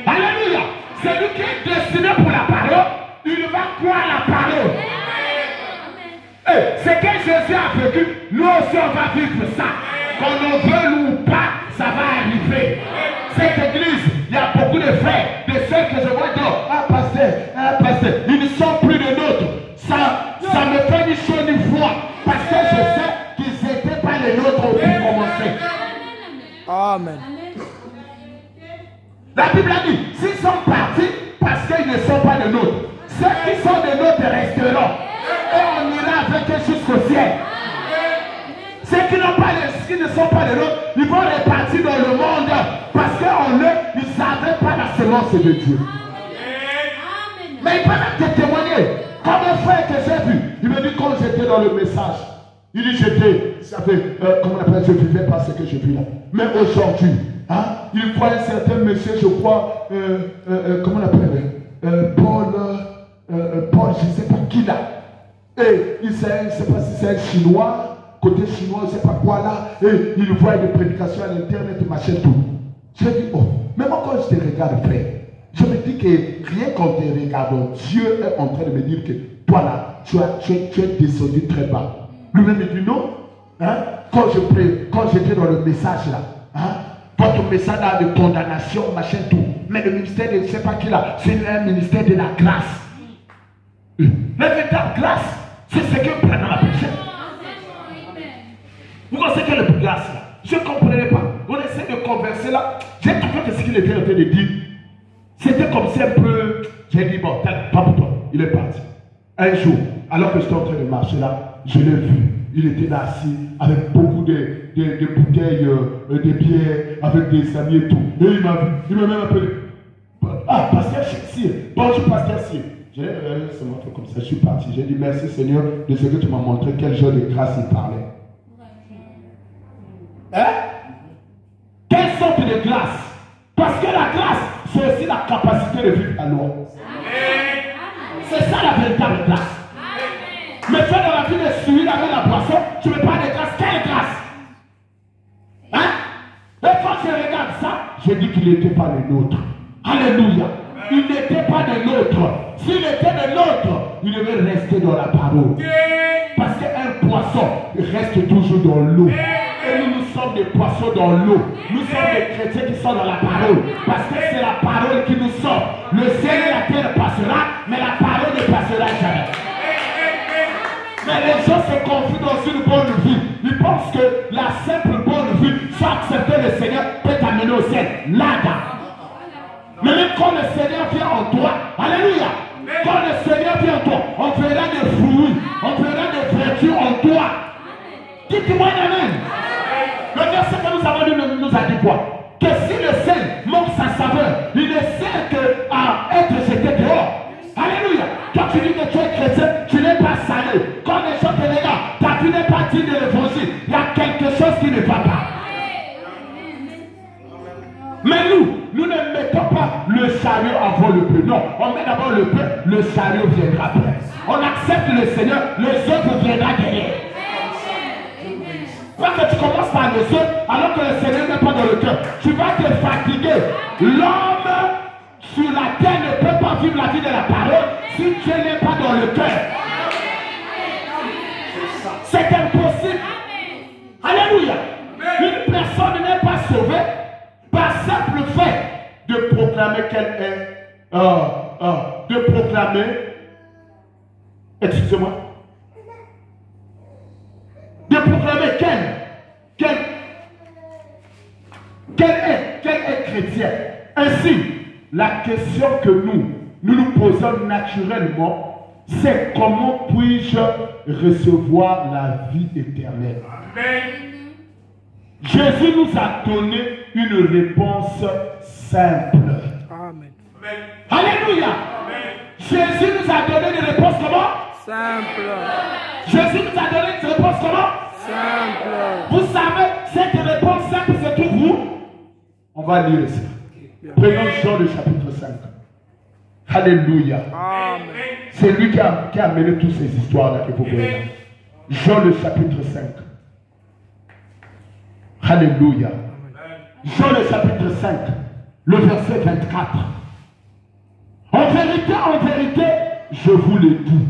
Speaker 1: Alléluia. C'est lui qui est destiné pour la parole. Il va croire la parole. C'est que Jésus a vécu. Nous aussi on va vivre ça. Qu'on en veuille ou pas, ça va arriver. Cette église, il y a beaucoup de frères, de ceux que je vois dans un pasteur, ils ne sont plus de nôtres. Ça me fait ni chaud ni froid. Parce que je sais qu'ils n'étaient pas les nôtres au début commencer.
Speaker 2: Amen.
Speaker 1: La Bible a dit, s'ils sont partis parce qu'ils ne sont pas de nôtres, ceux qui sont de nôtres resteront. Et on ira avec eux jusqu'au ciel. Ceux qui ne sont pas de nôtres, ils vont repartir dans le monde. Parce qu'en eux, ils ne savaient pas la semence de Dieu. Mais ils peuvent te témoigner. Comme un frère que j'ai vu, il me dit quand j'étais dans le message, il dit comment on appelle, je vivais pas ce que je vis là. Mais aujourd'hui, hein, il voit un certain monsieur, je crois, comment on appelle, Paul, je ne sais pas qui là. Et il sait, je ne sais pas si c'est un chinois, côté chinois, je ne sais pas quoi là. Et il voit des prédications à l'internet, machin tout. Je dis, oh, mais moi quand je te regarde, frère, je me dis que rien qu'en te regardant, Dieu est en train de me dire que toi là, tu es descendu très bas. Lui-même me dit non. Hein? Quand j'étais dans le message là, hein? Votre message là de condamnation, machin tout. Mais le ministère de je ne sais pas qui là, c'est un ministère de la grâce. La véritable grâce, c'est ce que Branham a prêché. Vous pensez que le grâce là, je ne comprenais pas. On essaie de converser là. J'ai trouvé que ce qu'il était en train de dire, c'était comme si un peu. J'ai dit, bon, pas pour toi. Il est parti. Un jour, alors que j'étais en train de marcher là, je l'ai vu. Il était là assis avec beaucoup de bouteilles, de bière, avec des amis et tout. Et il m'a vu. Il m'a même appelé. Ah, pasteur Sir. Bonjour, pasteur Sir. Je l'ai regardé se montrer comme ça. Je suis parti. J'ai dit merci Seigneur de ce que tu m'as montré. Quel genre de grâce il parlait. Hein? Quelle sorte de grâce? Parce que la grâce, c'est aussi la capacité de vivre la loi. C'est ça la véritable grâce. Mais tu es dans la vie de suivre avec la boisson, tu ne veux pas de grâce. Quelle grâce? Hein? Et quand je regarde ça, je dis qu'il n'était pas le nôtre. Alléluia. Il n'était pas de nôtre. S'il était de nôtre, il devait rester dans la parole. Parce qu'un poisson reste toujours dans l'eau. Et nous sommes des poissons dans l'eau. Nous sommes des chrétiens qui sont dans la parole. Parce que c'est la parole qui nous sort. Le ciel et la terre passera, mais la parole ne passera jamais. Mais les gens se confient dans une bonne vie. Ils pensent que la simple bonne vie, sans accepter le Seigneur, peut t'amener au ciel. Nada. Mais même quand le Seigneur vient en toi, alléluia, quand le Seigneur vient en toi, on verra des fruits, on verra des vertus en toi. Dites-moi amen. Le verset que nous avons lu nous a dit quoi? Que si le sel manque sa saveur, il ne sert qu'à être jeté dehors. Alléluia. Quand tu dis que tu es chrétien, tu n'es pas salé. Quand les gens te regardent, ta vie n'est pas digne de l'évangile. Il y a quelque chose qui ne va pas. Mais nous ne mettons pas le chariot avant le peu. Non, on met d'abord le peu, le chariot viendra après. On accepte le Seigneur, les autres viendront derrière. Pas que tu commences par les autres, alors que le Seigneur n'est pas dans le cœur. Tu vas te fatiguer. L'homme sur la terre ne peut pas vivre la vie de la parole si tu n'es pas dans le cœur. C'est impossible. Alléluia. Une personne n'est pas sauvée par simple fait de proclamer qu'elle est, de proclamer, excusez-moi, de proclamer qu'elle est chrétienne. Ainsi, la question que nous posons naturellement, c'est comment puis-je recevoir la vie éternelle? Amen. Jésus nous a donné une réponse simple.
Speaker 2: Amen.
Speaker 1: Alléluia. Jésus nous a donné des réponses comment?
Speaker 2: Simple.
Speaker 1: Jésus nous a donné des réponses comment?
Speaker 2: Simple.
Speaker 1: Vous savez, cette réponse simple se trouve où? On va lire ça. Prenons Jean le chapitre 5. Alléluia.
Speaker 2: Amen.
Speaker 1: C'est lui qui a mené toutes ces histoires-là que vous voyez. Jean le chapitre 5. Alléluia. Jean le chapitre 5, le verset 24. En vérité, je vous le dis.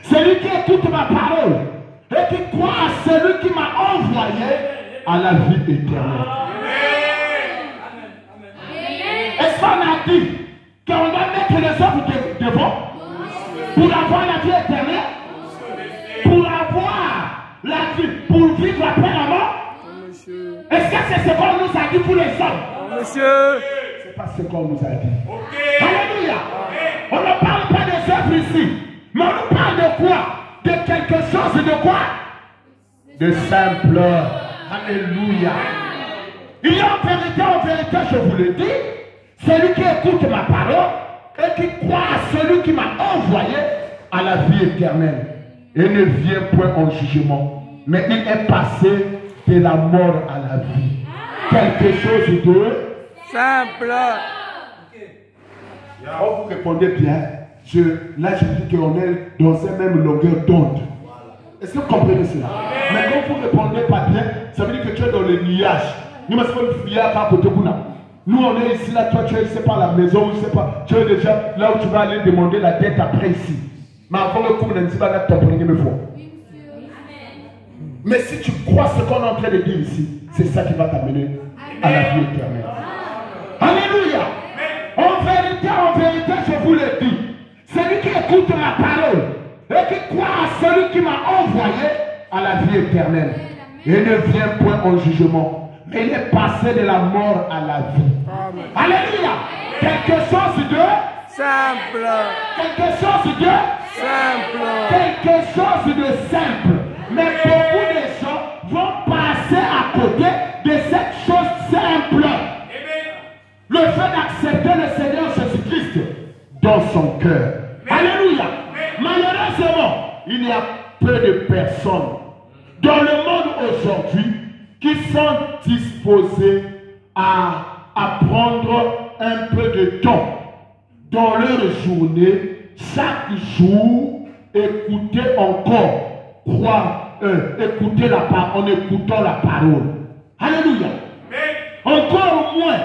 Speaker 1: Celui qui écoute ma parole et qui croit à celui qui m'a envoyé à la vie éternelle. Est-ce qu'on a dit qu'on doit mettre les œuvres devant pour avoir la vie éternelle? Pour avoir la vie, pour vivre après la mort? Est-ce que c'est ce qu'on nous a dit pour les hommes?
Speaker 2: Monsieur.
Speaker 1: C'est pas ce qu'on nous a dit. Alléluia. On ne parle pas des œuvres ici, mais on nous parle de quoi? De quelque chose de quoi? De simple. Alléluia. Il y a en vérité, je vous le dis, celui qui écoute ma parole et qui croit à celui qui m'a envoyé à la vie éternelle et ne vient point en jugement, mais il est passé de la mort à la vie. Quelque chose de
Speaker 2: simple.
Speaker 1: Oh, vous répondez bien. Là, je dis qu'on est dans une même longueur d'onde. Est-ce que vous comprenez cela? Mais quand vous ne répondez pas bien, ça veut dire que tu es dans le nuage. Nous, on est ici, là, toi, tu es ici par la maison, je ne sais pas. Tu es déjà là où tu vas aller demander la dette après ici. Mais avant le coup, on ne dit pas là, tu as pris une fois. Mais si tu crois ce qu'on est en train de dire ici, c'est ça qui va t'amener à la vie éternelle. Alléluia. En vérité, je vous le dis, celui qui écoute ma parole et qui croit à celui qui m'a envoyé à la vie éternelle et ne vient point en jugement, mais il est passé de la mort à la vie.
Speaker 2: Amen.
Speaker 1: Alléluia. Quelque chose de
Speaker 2: simple.
Speaker 1: Quelque chose de
Speaker 2: simple.
Speaker 1: Quelque chose de simple. Mais beaucoup de gens vont passer à côté de cette chose simple. Le fait d'accepter le Seigneur Jésus-Christ dans son cœur. Alléluia. Malheureusement, il y a peu de personnes dans le monde aujourd'hui qui sont disposées à prendre un peu de temps dans leur journée, chaque jour, écouter encore. Écouter la parole, en écoutant la parole. Alléluia. Encore moins,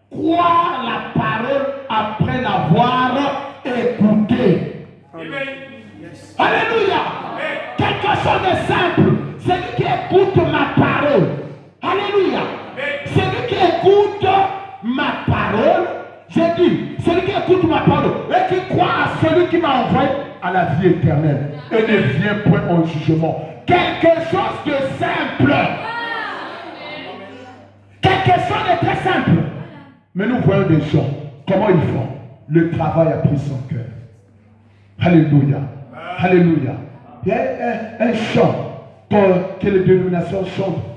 Speaker 1: croire la parole après l'avoir écoutée. Alléluia. Quelque chose de simple. Celui qui écoute ma parole. Alléluia. Celui qui écoute ma parole. J'ai dit, celui qui écoute ma parole et qui croit à celui qui m'a envoyé à la vie éternelle et ne vient point en jugement. Quelque chose de simple. Quelque chose de très simple. Mais nous voyons des gens, comment ils font. Le travail a pris son cœur. Alléluia. Alléluia. Il y a un chant que les dénominations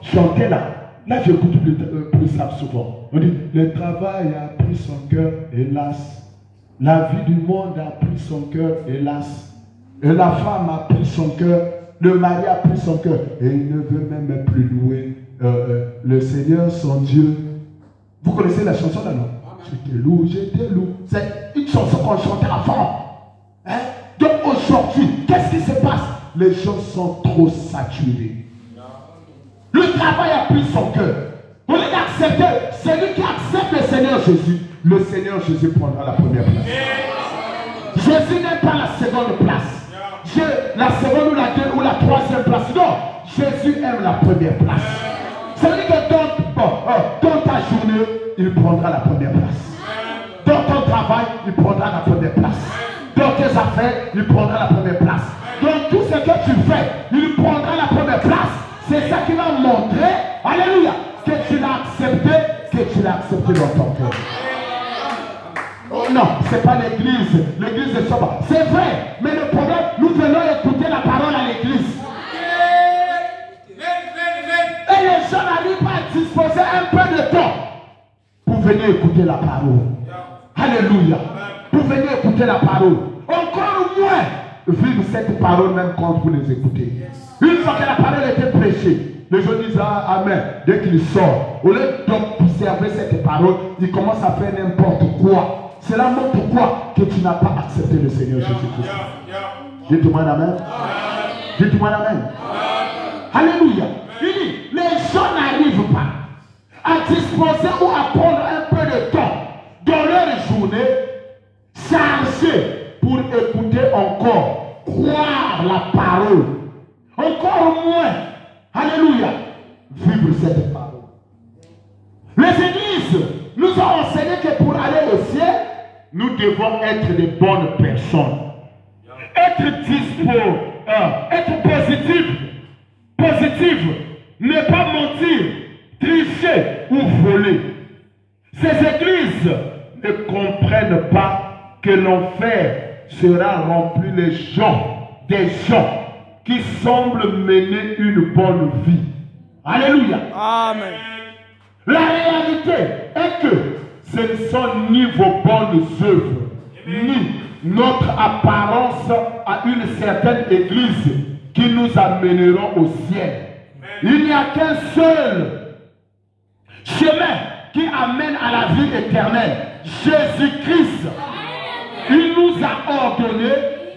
Speaker 1: chantaient là. Là, j'écoute plus ça souvent. On dit, le travail a pris son cœur, hélas. La vie du monde a pris son cœur, hélas. Et la femme a pris son cœur, le mari a pris son cœur. Et il ne veut même plus louer le Seigneur, son Dieu. Vous connaissez la chanson là, non? Je te loue, je te loue. C'est une chanson qu'on chantait avant. Hein? Donc aujourd'hui, qu'est-ce qui se passe? Les gens sont trop saturés. Le travail a pris son cœur. Au lieu d'accepter, celui qui accepte le Seigneur Jésus, le Seigneur Jésus prendra la première place. Jésus n'est pas la seconde place. La seconde ou la troisième place. Non, Jésus aime la première place. C'est-à-dire que dans ta journée, il prendra la première place. Dans ton travail, il prendra la première place. Dans tes affaires, il prendra la première place. Dans tout ce que tu fais, il prendra la première place. C'est ça qui va montrer, alléluia, que tu l'as accepté dans ton cœur. Oh non, c'est pas l'église. L'église est sobre. C'est vrai, mais le problème, nous venons écouter la parole à l'église. Et les gens n'arrivent pas à disposer un peu de temps pour venir écouter la parole. Alléluia. Pour venir écouter la parole. Encore moins vivre cette parole même quand vous les écoutez. Une fois que la parole a été prêchée, les gens disent Amen. Dès qu'il sort, au lieu d'observer cette parole, il commence à faire n'importe quoi. Cela montre quoi? Que tu n'as pas accepté le Seigneur Jésus-Christ. Dites-moi Amen. Dites-moi Amen. Alléluia. Il dit, les gens n'arrivent pas à disposer ou à prendre un peu de temps dans leur journée chargée pour écouter encore, croire la parole. Encore moins, alléluia, vivre cette parole. Les églises nous ont enseigné que pour aller au ciel, nous devons être des bonnes personnes. Être dispo, être positif, ne pas mentir, tricher ou voler. Ces églises ne comprennent pas que l'enfer sera rempli des gens qui semblent mener une bonne vie. Alléluia.
Speaker 2: Amen.
Speaker 1: La réalité est que ce ne sont ni vos bonnes œuvres, ni notre apparence à une certaine église qui nous amèneront au ciel. Il n'y a qu'un seul chemin qui amène à la vie éternelle. Jésus-Christ. Il nous a ordonné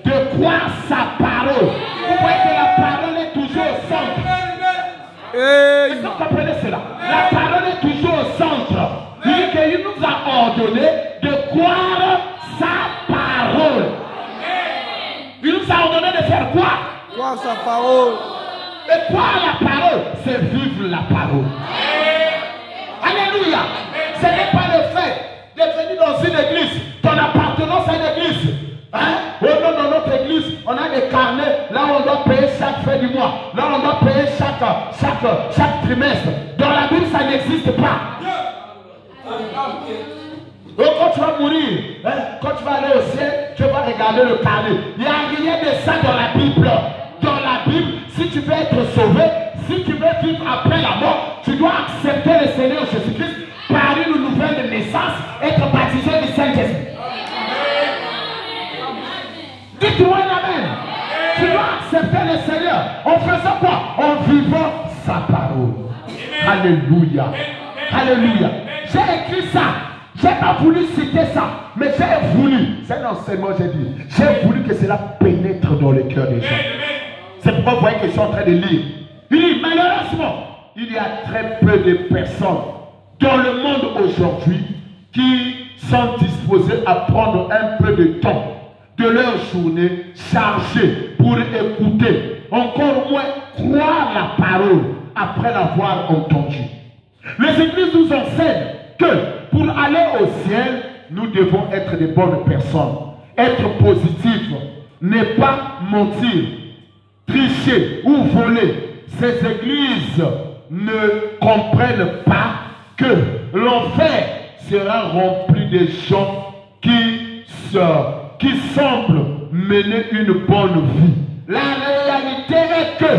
Speaker 1: de croire sa parole. Vous voyez que la parole est toujours au centre. Est-ce que vous comprenez cela? La parole est toujours au centre. Il dit qu'il nous a ordonné de croire sa parole. Il nous a ordonné de faire quoi?
Speaker 2: Croire sa parole.
Speaker 1: Et croire la parole, c'est vivre la parole. Alléluia. Ce n'est pas le fait de venir dans une église, ton appartenance à une église. Hein? Au nom de notre église, on a des carnets, là on doit payer chaque fin du mois, là on doit payer chaque trimestre. Dans la Bible, ça n'existe pas. Donc quand tu vas mourir, hein, quand tu vas aller au ciel, tu vas regarder le carnet. Il n'y a rien de ça dans la Bible. Dans la Bible, si tu veux être sauvé, si tu veux vivre après la mort, tu dois accepter le Seigneur Jésus-Christ par une nouvelle naissance, être baptisé du Saint-Esprit. Dites-moi Amen. Tu dois accepter le Seigneur en faisant quoi? En vivant sa parole. Alléluia. Alléluia. J'ai écrit ça. Je n'ai pas voulu citer ça, mais j'ai voulu. C'est un enseignement, j'ai dit. J'ai voulu que cela pénètre dans le cœur des gens. C'est pourquoi vous voyez que je suis en train de lire. Il dit, malheureusement, il y a très peu de personnes dans le monde aujourd'hui qui sont disposées à prendre un peu de temps de leur journée chargée pour écouter, encore moins croire la parole après l'avoir entendue. Les églises nous enseignent que pour aller au ciel, nous devons être des bonnes personnes, être positifs, ne pas mentir, tricher ou voler. Ces églises ne comprennent pas que l'enfer sera rempli de gens qui semblent mener une bonne vie. La réalité est que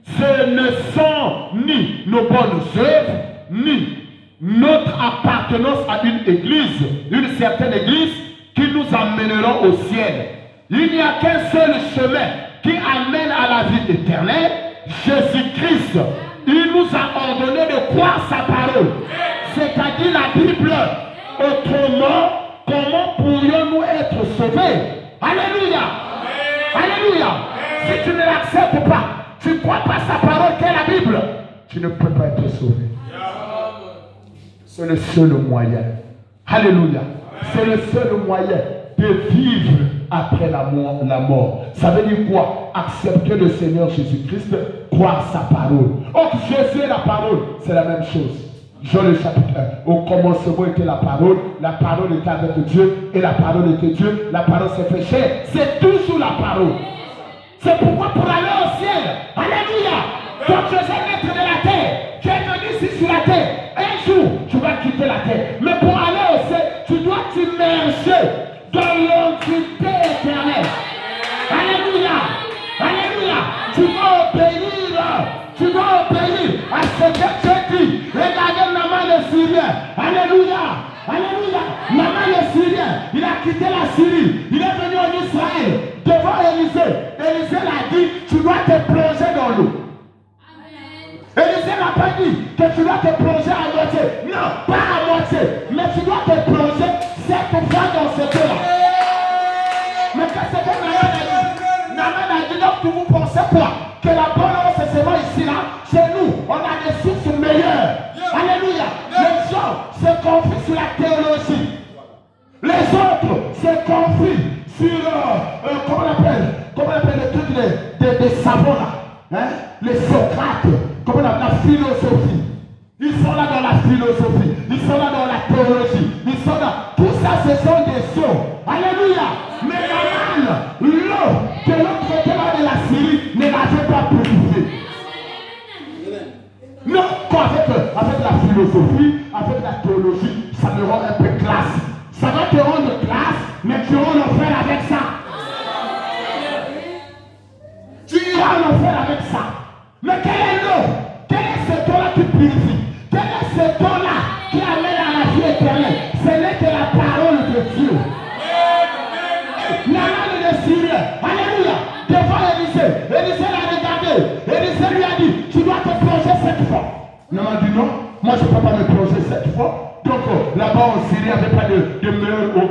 Speaker 1: ce ne sont ni nos bonnes œuvres, ni notre appartenance à une église, une certaine église, qui nous amèneront au ciel. Il n'y a qu'un seul chemin qui amène à la vie éternelle, Jésus-Christ. Il nous a ordonné de croire sa parole, c'est-à-dire la Bible. Autrement, comment pourrions-nous être sauvés? Alléluia. Alléluia. Si tu ne l'acceptes pas, tu ne crois pas sa parole qu'est la Bible, tu ne peux pas être sauvé. C'est le seul moyen. Alléluia. C'est le seul moyen de vivre après la mort. Ça veut dire quoi? Accepter le Seigneur Jésus-Christ, croire sa parole. Oh, Jésus est la parole, c'est la même chose. Jean le chapitre 1. Au commencement était la parole était avec Dieu, et la parole était Dieu, la parole s'est fait chair. C'est toujours la parole. C'est pourquoi pour aller au ciel, alléluia, quand tu es maître de la terre, tu es venu ici sur la terre, un jour tu vas quitter la terre. Mais pour aller au ciel, tu dois t'immerger dans l'entité éternelle. Alléluia, alléluia, tu dois obéir à ce que Dieu dit. Regardez maman le Syrien, alléluia, alléluia, maman le Syrien. Syrie. Il est venu en Israël devant Élisée. Élisée l'a dit, tu dois te plonger dans l'eau. Élisée n'a pas dit que tu dois te plonger à moitié. Non, pas à moitié. Mais tu dois te plonger 7 fois dans cette eau-là. Mais qu'est-ce que Naaman a dit? Naaman a dit, donc vous pensez quoi? Que la bonne eau c'est seulement ici là. Chez nous, on a des sources meilleures. Alléluia. Les gens se confient sur la théologie. Les autres se confient sur, comment on appelle les trucs des savants là. Hein? Les Socrates, comment on appelle la philosophie. Ils sont là dans la philosophie. Ils sont là dans la théologie. Ils sont là. Tout ça, ce sont des sons. Alléluia. Mais Naaman, l'eau de l'autre côté là de la Syrie ne l'avait pas purifié. Non, avec la philosophie, avec la théologie, ça me rend un peu classe. Ça va te rendre classe, mais tu iras en enfer avec ça. Tu iras en enfer avec ça. Mais quelle est l'eau? Quel est ce temps-là qui purifie? Quel est ce temps-là qui amène à la vie éternelle? Ce n'est que la parole de Dieu. Naaman le Syrien, alléluia, devant Élisée. Élisée l'a regardé. Élisée lui a dit, tu dois te plonger 7 fois. Naaman dit non, moi je ne peux pas me plonger 7 fois. Donc là-bas en Syrie, il n'y avait pas de meilleure eau.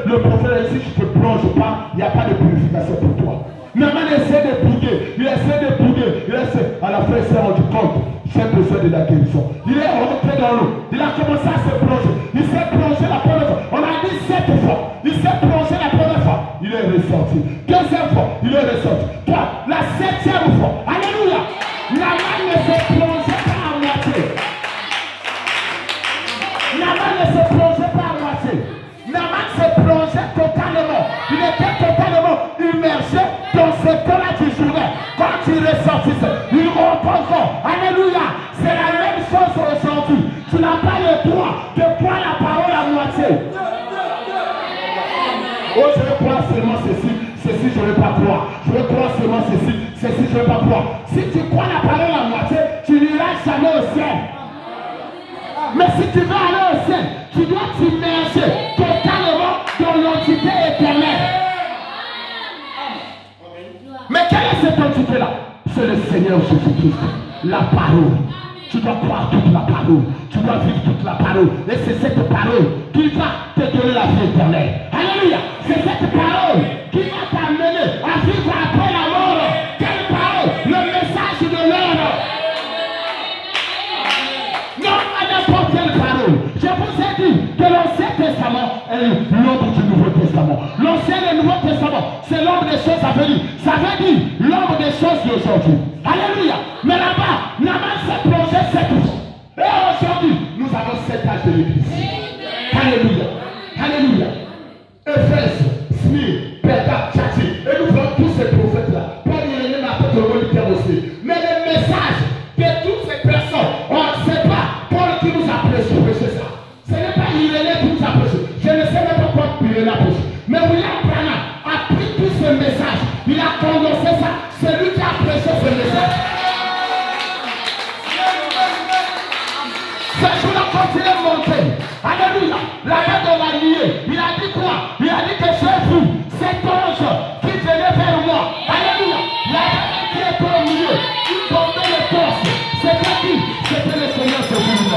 Speaker 1: Le prophète a dit, si tu ne te plonges pas, il n'y a pas de purification pour toi. Naaman essaie de bouder, il essaie de bouder, il essaie. À la fin, il s'est rendu compte, j'ai besoin de la guérison. Il est rentré dans l'eau, il a commencé à se plonger. Il s'est plongé la première fois, on a dit 7 fois. Il s'est plongé la première fois, il est ressorti. Deuxième fois, il est ressorti. La 7e fois, alléluia. Naaman ne se plongeait pas à moitié. Naaman ne se plongeait pas à moitié. Naaman se plongeait totalement. Il était totalement immergé dans ce temps-là du journée. Quand il ressortissait, il rentre encore. Alléluia. C'est la même chose aujourd'hui. Tu n'as pas le droit de prendre la parole à moitié. Oh, je veux croire seulement ceci. Ceci, je ne veux pas croire. Je veux croire seulement ceci. Ceci, je ne veux pas croire. Si tu crois la parole à moitié, tu n'iras jamais au ciel. Mais si tu veux aller au ciel, tu dois t'immerger totalement dans l'entité éternelle. Mais quelle est cette entité-là? C'est le Seigneur Jésus-Christ. La parole. Tu dois croire toute la parole. Tu dois vivre toute la parole. Et c'est cette parole qui va te donner la vie éternelle. Alléluia. C'est cette parole qui va t'amener à vivre après la mort. Quelle parole? Le message de l'heure. Non à n'importe quelle parole. Je vous ai dit que l'Ancien Testament est l'ombre du Nouveau Testament. L'Ancien et le Nouveau Testament, c'est l'ombre des choses à venir. Ça veut dire l'ombre des choses d'aujourd'hui. Alléluia. Mais là-bas, Naaman s'est plongé 7 fois. Et aujourd'hui, nous avons 7 âges de l'Église. Alléluia. Alléluia. Éphèse, Smyrne, Perga, Tchatchi. Et nous voyons tous ces prophètes-là. Paul, il est là pour le aussi. Mais le message de toutes ces personnes, on ne sait pas Paul qui nous a prêché ça. Ce n'est pas Irénée qui nous a prêché. Je ne sais même pas quoi Irénée a prêché. Mais William Branham a pris tout ce message. Il a condensé ça. C'est lui qui a prêché ce message. Ce jour-là, quand il est monté, alléluia, là-bas dans la nuée, il a dit quoi? Il a dit que j'ai vu cet ange qui venait vers moi. Alléluia. La femme qui était au milieu, il tombait le torse. C'était qui? C'était le Seigneur Jésus.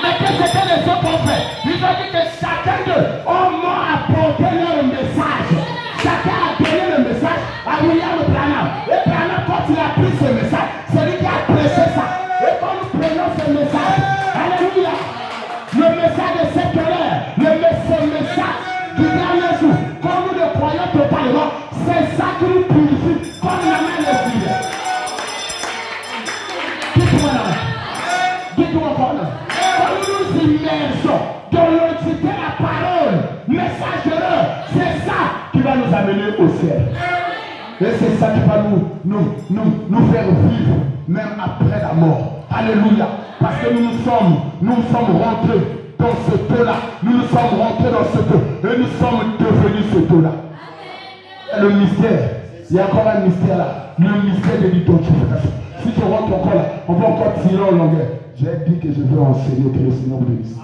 Speaker 1: Mais que c'était les autres en fait? Ils ont dit que chacun d'eux ont apporté leur message. Chacun a donné le message à William Branham. Et Branham, quand il a pris ce message, c'est lui qui a prêché ça. Et quand nous prenons ce message, alléluia, le message de cette heure, le message du dernier jour, quand nous le croyons totalement, c'est ça qui nous purifie comme la main de Dieu. Dites-moi là. Dites-moi là. Quand nous nous immersons dans l'entité la parole, message de l'heure, c'est ça qui va nous amener au ciel. Et c'est ça qui va nous faire vivre, même après la mort. Alléluia. Parce que nous sommes rentrés dans ce taux-là. Nous sommes rentrés dans ce taux. Et nous sommes devenus ce taux-là. Le mystère. Il y a encore un mystère là. Le mystère de l'identification. Si je rentre encore là, on va encore tirer en longueur. J'ai dit que je veux enseigner que le Seigneur vous bénisse.